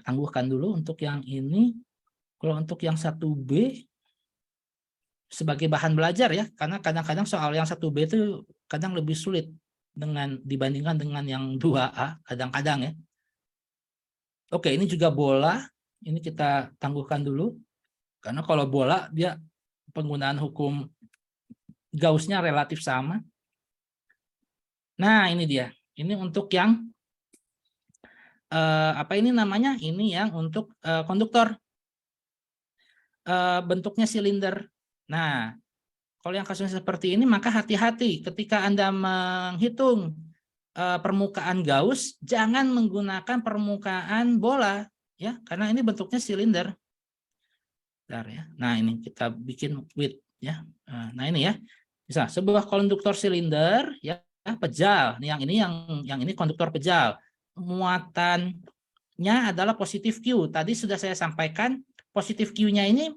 tangguhkan dulu untuk yang ini. Kalau untuk yang 1B sebagai bahan belajar, ya, karena kadang-kadang soal yang 1B itu kadang lebih sulit dibandingkan dengan yang 2A kadang-kadang, ya. Oke, ini juga bola. Ini kita tangguhkan dulu. Karena kalau bola dia penggunaan hukum Gauss-nya relatif sama. Nah, ini dia. Ini untuk yang apa ini namanya? Ini yang untuk konduktor. Bentuknya silinder. Nah, kalau yang kasusnya seperti ini, maka hati-hati ketika Anda menghitung permukaan Gauss, jangan menggunakan permukaan bola, ya, karena ini bentuknya silinder. Bentar, ya. Nah, ini kita bikin width, ya. Nah, ini, ya. Bisa sebuah konduktor silinder, ya, pejal. Yang ini konduktor pejal. Muatannya adalah positif Q. Tadi sudah saya sampaikan, positif Q-nya ini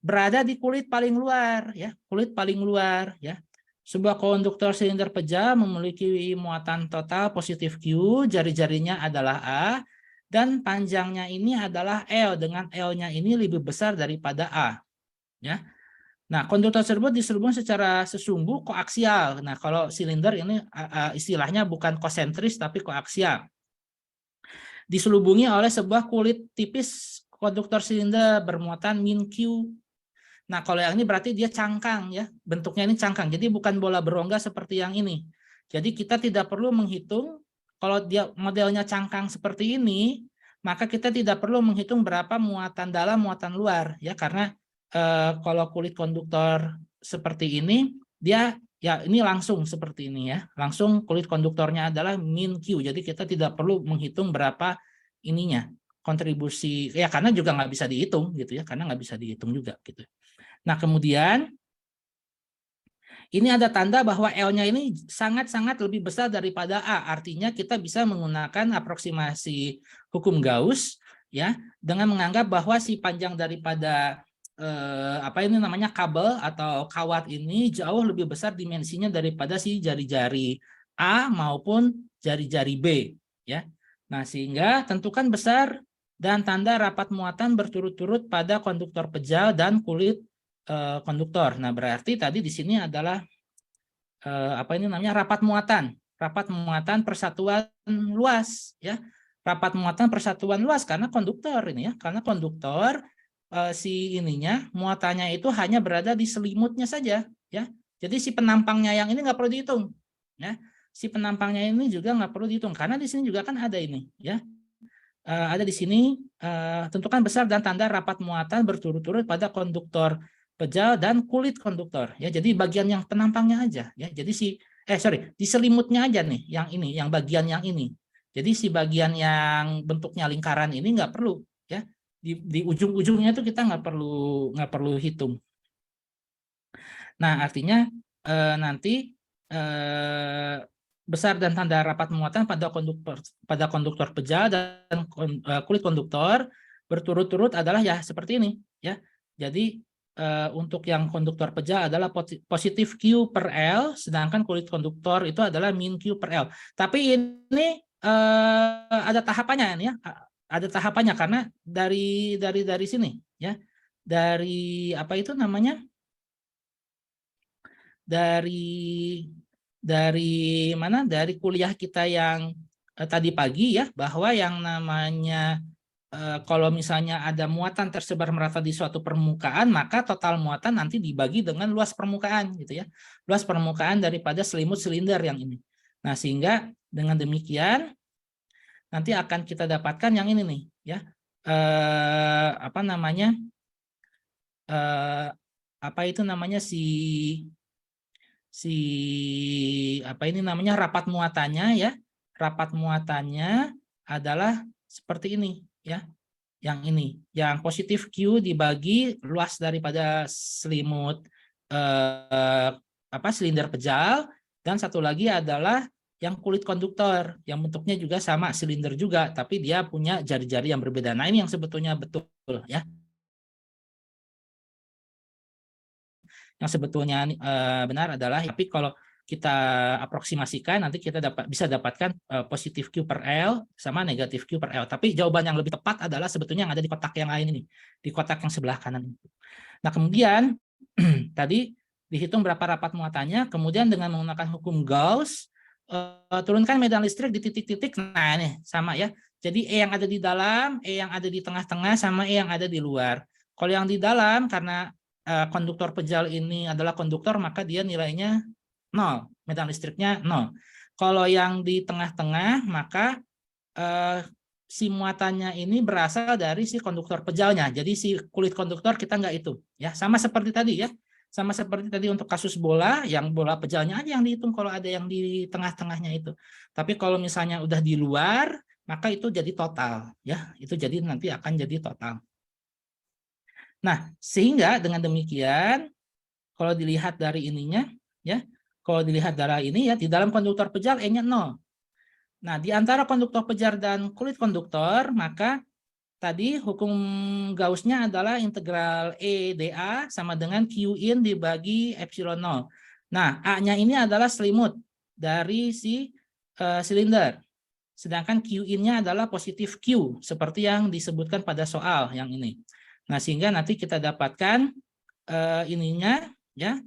berada di kulit paling luar, ya, kulit paling luar, ya. Sebuah konduktor silinder pejal memiliki muatan total positif Q, jari-jarinya adalah A, dan panjangnya ini adalah L, dengan L-nya ini lebih besar daripada A, ya. Nah, konduktor tersebut diselubung secara sesumbu koaksial. Nah, kalau silinder ini istilahnya bukan konsentris tapi koaksial. Diselubungi oleh sebuah kulit tipis konduktor silinder bermuatan min Q. Nah, kalau yang ini berarti dia cangkang ya, bentuknya ini cangkang. Jadi bukan bola berongga seperti yang ini. Jadi kita tidak perlu menghitung kalau dia modelnya cangkang seperti ini, maka kita tidak perlu menghitung berapa muatan dalam, muatan luar ya, karena kalau kulit konduktor seperti ini dia ya ini langsung seperti ini ya. Langsung kulit konduktornya adalah min Q. Jadi kita tidak perlu menghitung berapa ininya kontribusi ya, karena juga nggak bisa dihitung gitu ya, karena nggak bisa dihitung juga gitu. Nah, kemudian ini ada tanda bahwa L-nya ini sangat-sangat lebih besar daripada A. Artinya kita bisa menggunakan aproksimasi hukum Gauss ya, dengan menganggap bahwa si panjang daripada apa ini namanya kabel atau kawat ini jauh lebih besar dimensinya daripada si jari-jari A maupun jari-jari B ya. Nah, sehingga tentukan besar dan tanda rapat muatan berturut-turut pada konduktor pejal dan kulit konduktor. Nah, berarti tadi di sini adalah apa ini namanya rapat muatan persatuan luas ya. Rapat muatan persatuan luas karena konduktor ini ya, karena konduktor si ininya muatannya itu hanya berada di selimutnya saja ya. Jadi si penampangnya yang ini nggak perlu dihitung ya. Si penampangnya ini juga nggak perlu dihitung karena di sini juga kan ada ini ya. Ada di sini tentukan besar dan tanda rapat muatan berturut-turut pada konduktor pejal dan kulit konduktor ya. Jadi bagian yang penampangnya aja ya. Jadi di selimutnya aja nih yang ini, yang bagian yang ini. Jadi si bagian yang bentuknya lingkaran ini nggak perlu ya. Di ujung-ujungnya itu kita nggak perlu hitung. Nah, artinya nanti besar dan tanda rapat muatan pada konduktor pejal dan kulit konduktor berturut-turut adalah ya seperti ini ya. Jadi untuk yang konduktor pejal adalah positif Q per L, sedangkan kulit konduktor itu adalah min Q per L. Tapi ini ada tahapannya ya, ada tahapannya karena dari sini ya, dari apa itu namanya, dari mana, dari kuliah kita yang tadi pagi ya, bahwa yang namanya kalau misalnya ada muatan tersebar merata di suatu permukaan, maka total muatan nanti dibagi dengan luas permukaan gitu ya. Luas permukaan daripada selimut silinder yang ini. Nah, sehingga dengan demikian nanti akan kita dapatkan yang ini nih ya. Apa namanya? Apa itu namanya apa ini namanya rapat muatannya ya. Rapat muatannya adalah seperti ini ya. Yang ini, yang positif Q dibagi luas daripada selimut silinder pejal, dan satu lagi adalah yang kulit konduktor yang bentuknya juga sama silinder juga, tapi dia punya jari-jari yang berbeda. Nah, ini yang sebetulnya betul ya. Yang sebetulnya benar adalah, tapi kalau kita aproksimasikan nanti kita bisa dapatkan positif Q per L sama negatif Q per L. Tapi jawaban yang lebih tepat adalah sebetulnya yang ada di kotak yang lain ini, di kotak yang sebelah kanan. Nah, kemudian tadi dihitung berapa rapat muatannya, kemudian dengan menggunakan hukum Gauss turunkan medan listrik di titik-titik. Nah, ini sama ya. Jadi E yang ada di dalam, E yang ada di tengah-tengah, sama E yang ada di luar. Kalau yang di dalam, karena konduktor pejal ini adalah konduktor, maka dia nilainya 0, medan listriknya 0. Kalau yang di tengah-tengah, maka si muatannya ini berasal dari si konduktor pejalnya. Jadi si kulit konduktor kita nggak hitung ya. Sama seperti tadi ya. Sama seperti tadi untuk kasus bola, yang bola pejalnya aja yang dihitung kalau ada yang di tengah-tengahnya itu. Tapi kalau misalnya udah di luar, maka itu jadi total ya. Itu jadi nanti akan jadi total. Nah, sehingga dengan demikian kalau dilihat dari ininya ya, kalau dilihat dari ini ya, di dalam konduktor pejal E-nya 0. Nah, di antara konduktor pejal dan kulit konduktor, maka tadi hukum Gauss-nya adalah integral E dA sama dengan Q in dibagi epsilon 0. Nah, A-nya ini adalah selimut dari si silinder. Sedangkan Q in-nya adalah positif Q, seperti yang disebutkan pada soal yang ini. Nah, sehingga nanti kita dapatkan ininya ya,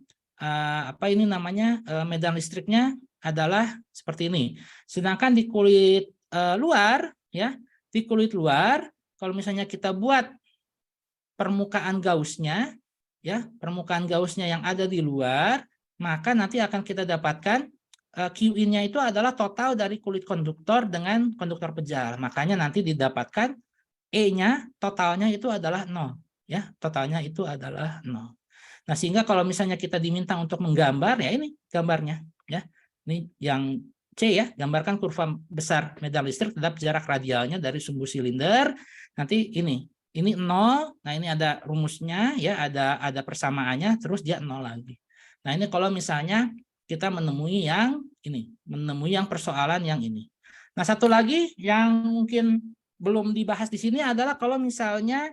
apa ini namanya, medan listriknya adalah seperti ini. Sedangkan di kulit luar ya, di kulit luar kalau misalnya kita buat permukaan Gauss-nya ya, permukaan Gauss-nya yang ada di luar, maka nanti akan kita dapatkan Qin-nya itu adalah total dari kulit konduktor dengan konduktor pejal. Makanya nanti didapatkan E-nya totalnya itu adalah 0, ya, totalnya itu adalah 0. Nah, sehingga kalau misalnya kita diminta untuk menggambar, ya ini gambarnya, ya. Ini yang C ya, gambarkan kurva besar medan listrik terhadap jarak radialnya dari sumbu silinder. Nanti ini 0, nah ini ada rumusnya ya, ada persamaannya, terus dia 0 lagi. Nah, ini kalau misalnya kita menemui yang ini, menemui yang persoalan yang ini. Nah, satu lagi yang mungkin belum dibahas di sini adalah kalau misalnya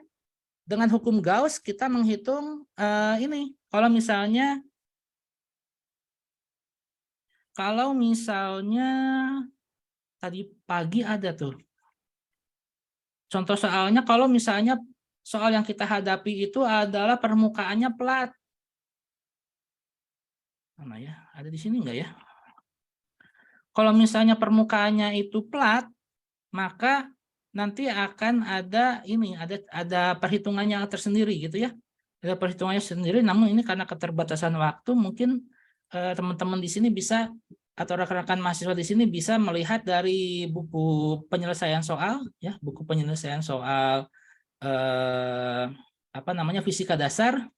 dengan hukum Gauss kita menghitung ini, kalau misalnya tadi pagi ada tuh contoh soalnya, kalau misalnya soal yang kita hadapi itu adalah permukaannya plat. Mana ya? Ada di sini enggak ya? Kalau misalnya permukaannya itu plat, maka nanti akan ada ini, ada perhitungannya tersendiri gitu ya. Ada perhitungannya sendiri, namun ini karena keterbatasan waktu mungkin teman-teman di sini bisa, atau rekan-rekan mahasiswa di sini bisa melihat dari buku penyelesaian soal ya, buku penyelesaian soal apa namanya, fisika dasar,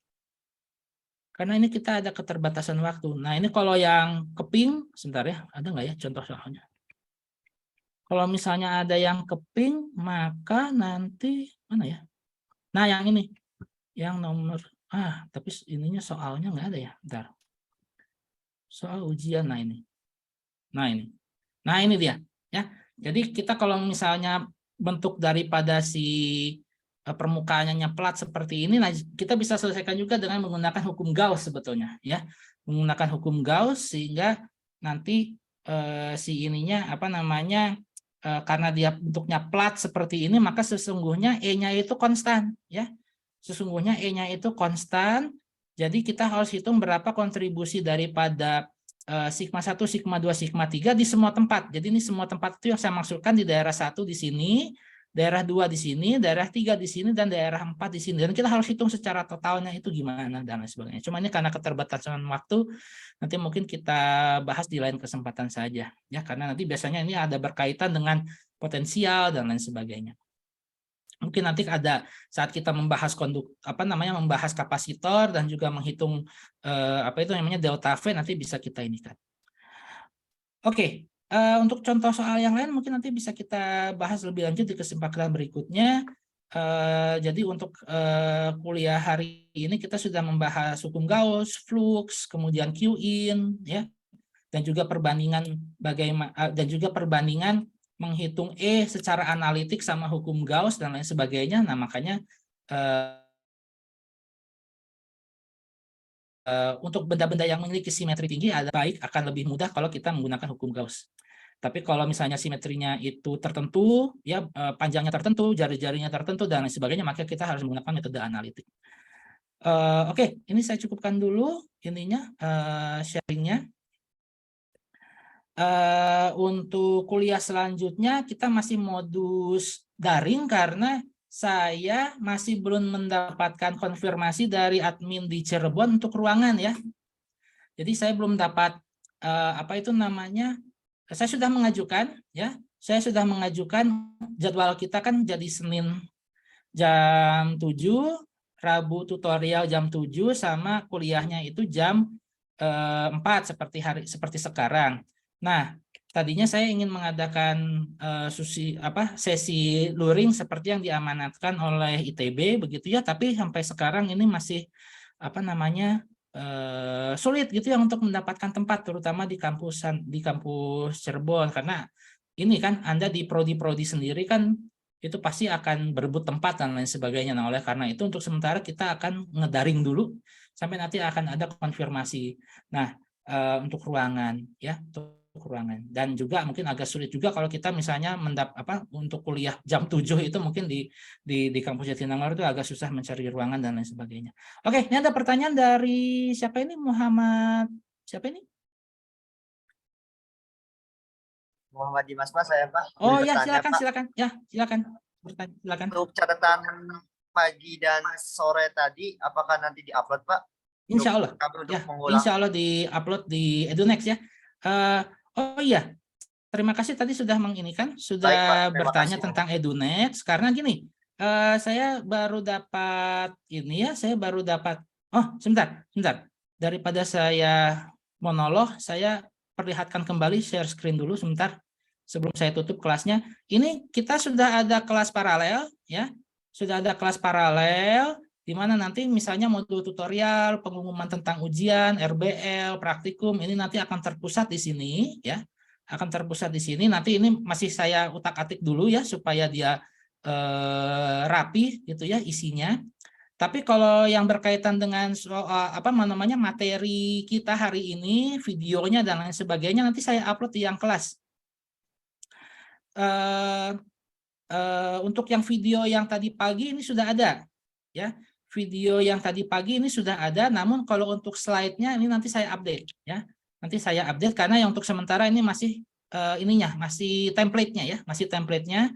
karena ini kita ada keterbatasan waktu. Nah, ini kalau yang keping, sebentar ya, ada nggak ya contoh soalnya? Kalau misalnya ada yang keping, maka nanti mana ya? Nah, yang ini, yang nomor tapi ininya soalnya nggak ada ya. Bentar. Soal ujian, nah ini. Nah ini dia. Ya. Jadi kita kalau misalnya bentuk daripada si permukaannya plat seperti ini, nah kita bisa selesaikan juga dengan menggunakan hukum Gauss sebetulnya, ya. Menggunakan hukum Gauss sehingga nanti si ininya apa namanya, karena dia bentuknya plat seperti ini, maka sesungguhnya E-nya itu konstan, ya. Sesungguhnya E-nya itu konstan. Jadi kita harus hitung berapa kontribusi daripada sigma 1, sigma 2, sigma 3 di semua tempat. Jadi ini semua tempat itu yang saya maksudkan di daerah 1 di sini, daerah 2 di sini, daerah 3 di sini, dan daerah 4 di sini. Dan kita harus hitung secara totalnya itu gimana dan lain sebagainya. Cuma ini karena keterbatasan waktu, nanti mungkin kita bahas di lain kesempatan saja. Ya, karena nanti biasanya ini ada berkaitan dengan potensial dan lain sebagainya. Mungkin nanti ada saat kita membahas membahas kapasitor dan juga menghitung apa itu namanya delta V, nanti bisa kita ini kan. Oke, untuk contoh soal yang lain mungkin nanti bisa kita bahas lebih lanjut di kesempatan berikutnya. Jadi untuk kuliah hari ini kita sudah membahas hukum Gauss, flux, kemudian Qin, ya, dan juga perbandingan menghitung E secara analitik sama hukum Gauss dan lain sebagainya. Nah, makanya untuk benda-benda yang memiliki simetri tinggi akan lebih mudah kalau kita menggunakan hukum Gauss. Tapi kalau misalnya simetrinya itu tertentu, ya panjangnya tertentu, jari-jarinya tertentu dan lain sebagainya, maka kita harus menggunakan metode analitik. Oke, ini saya cukupkan dulu ininya sharingnya. Untuk kuliah selanjutnya kita masih modus daring karena saya masih belum mendapatkan konfirmasi dari admin di Cirebon untuk ruangan ya. Jadi saya belum dapat apa itu namanya. Saya sudah mengajukan ya. Saya sudah mengajukan, jadwal kita kan jadi Senin jam 7, Rabu tutorial jam 7, sama kuliahnya itu jam 4 seperti sekarang. Nah, tadinya saya ingin mengadakan sesi luring seperti yang diamanatkan oleh ITB begitu ya, tapi sampai sekarang ini masih apa namanya sulit gitu ya untuk mendapatkan tempat, terutama di kampus Cirebon, karena ini kan Anda di prodi sendiri kan itu pasti akan berebut tempat dan lain sebagainya. Nah, oleh karena itu untuk sementara kita akan ngedaring dulu sampai nanti akan ada konfirmasi. Nah, untuk ruangan ya, untuk ruangan, dan juga mungkin agak sulit juga kalau kita misalnya untuk kuliah jam 7 itu mungkin di kampus Jatinangor itu agak susah mencari ruangan dan lain sebagainya. Oke, ini ada pertanyaan dari siapa ini? Muhammad siapa ini? Muhammad Dimas Mas, saya Pak. Oh ya, Bertanya, Pak. silakan. Ya, silakan. Bertanya, silakan. Untuk catatan pagi dan sore tadi, apakah nanti diupload, Pak? Insya Allah. Kami untuk Ya, mengulang. insya Allah di-upload di EduNext ya. Oh iya, terima kasih tadi sudah menginikan, sudah Baik, Pak. Terima bertanya kasih. tentang EduNext. Karena gini, saya baru dapat ini ya, oh sebentar. Daripada saya monolog, saya perlihatkan kembali share screen dulu sebentar sebelum saya tutup kelasnya. Ini kita sudah ada kelas paralel ya, sudah ada kelas paralel di mana nanti misalnya modul tutorial, pengumuman tentang ujian, RBL, praktikum ini nanti akan terpusat di sini ya. Akan terpusat di sini. Nanti ini masih saya utak-atik dulu ya supaya dia rapi gitu ya isinya. Tapi kalau yang berkaitan dengan soal apa namanya materi kita hari ini, videonya dan lain sebagainya nanti saya upload di yang kelas. Untuk yang video yang tadi pagi ini sudah ada ya. Video yang tadi pagi ini sudah ada, namun kalau untuk slide-nya ini nanti saya update ya. Nanti saya update karena yang untuk sementara ini masih masih template-nya ya, masih template-nya.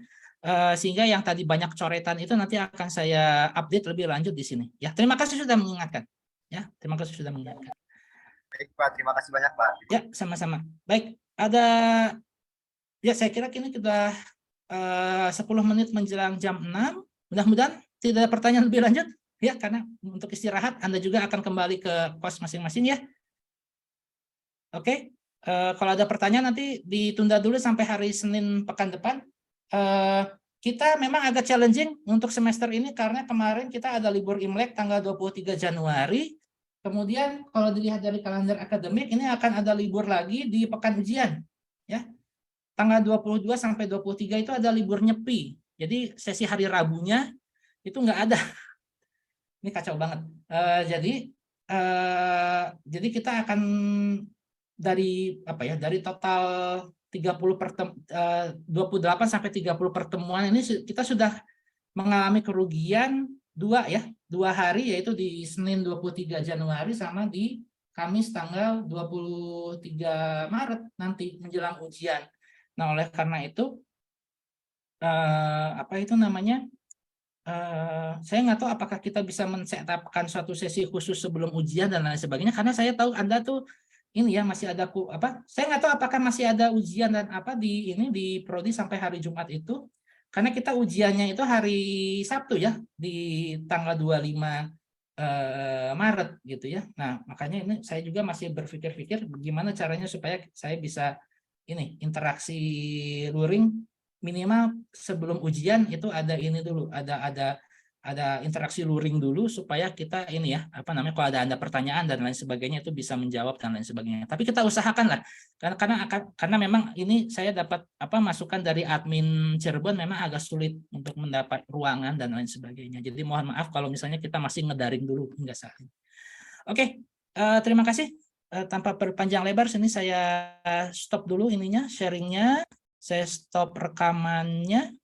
Sehingga yang tadi banyak coretan itu nanti akan saya update lebih lanjut di sini ya. Terima kasih sudah mengingatkan ya. Terima kasih sudah mengingatkan. Baik, Pak. Terima kasih banyak, Pak. Ya, sama-sama. Baik, ada ya saya kira kini sudah 10 menit menjelang jam 6. Mudah-mudahan tidak ada pertanyaan lebih lanjut ya, karena untuk istirahat Anda juga akan kembali ke kos masing-masing ya. Oke. Kalau ada pertanyaan nanti ditunda dulu sampai hari Senin pekan depan. Kita memang agak challenging untuk semester ini karena kemarin kita ada libur Imlek tanggal 23 Januari. Kemudian kalau dilihat dari kalender akademik ini akan ada libur lagi di pekan ujian ya. Tanggal 22 sampai 23 itu ada libur nyepi. Jadi sesi hari Rabunya itu nggak ada. Ini kacau banget. Jadi kita akan dari dari total 28 sampai 30 pertemuan ini kita sudah mengalami kerugian 2 hari, yaitu di Senin 23 Januari sama di Kamis tanggal 23 Maret nanti menjelang ujian. Nah, oleh karena itu saya nggak tahu apakah kita bisa men-setupkan suatu sesi khusus sebelum ujian dan lain sebagainya, karena saya tahu Anda tuh ini ya masih ada saya nggak tahu apakah masih ada ujian dan di prodi sampai hari Jumat itu, karena kita ujiannya itu hari Sabtu ya di tanggal 25 Maret gitu ya. Nah, makanya ini saya juga masih berpikir-pikir bagaimana caranya supaya saya bisa interaksi luring minimal sebelum ujian itu ada ini dulu, ada interaksi luring dulu supaya kita kalau ada pertanyaan dan lain sebagainya itu bisa menjawab dan lain sebagainya. Tapi kita usahakan lah karena memang ini saya dapat masukan dari admin Cirebon memang agak sulit untuk mendapat ruangan dan lain sebagainya. Jadi mohon maaf kalau misalnya kita masih ngedaring dulu hingga saat ini. Oke, terima kasih. Tanpa berpanjang lebar, sini saya stop dulu sharingnya, saya stop rekamannya.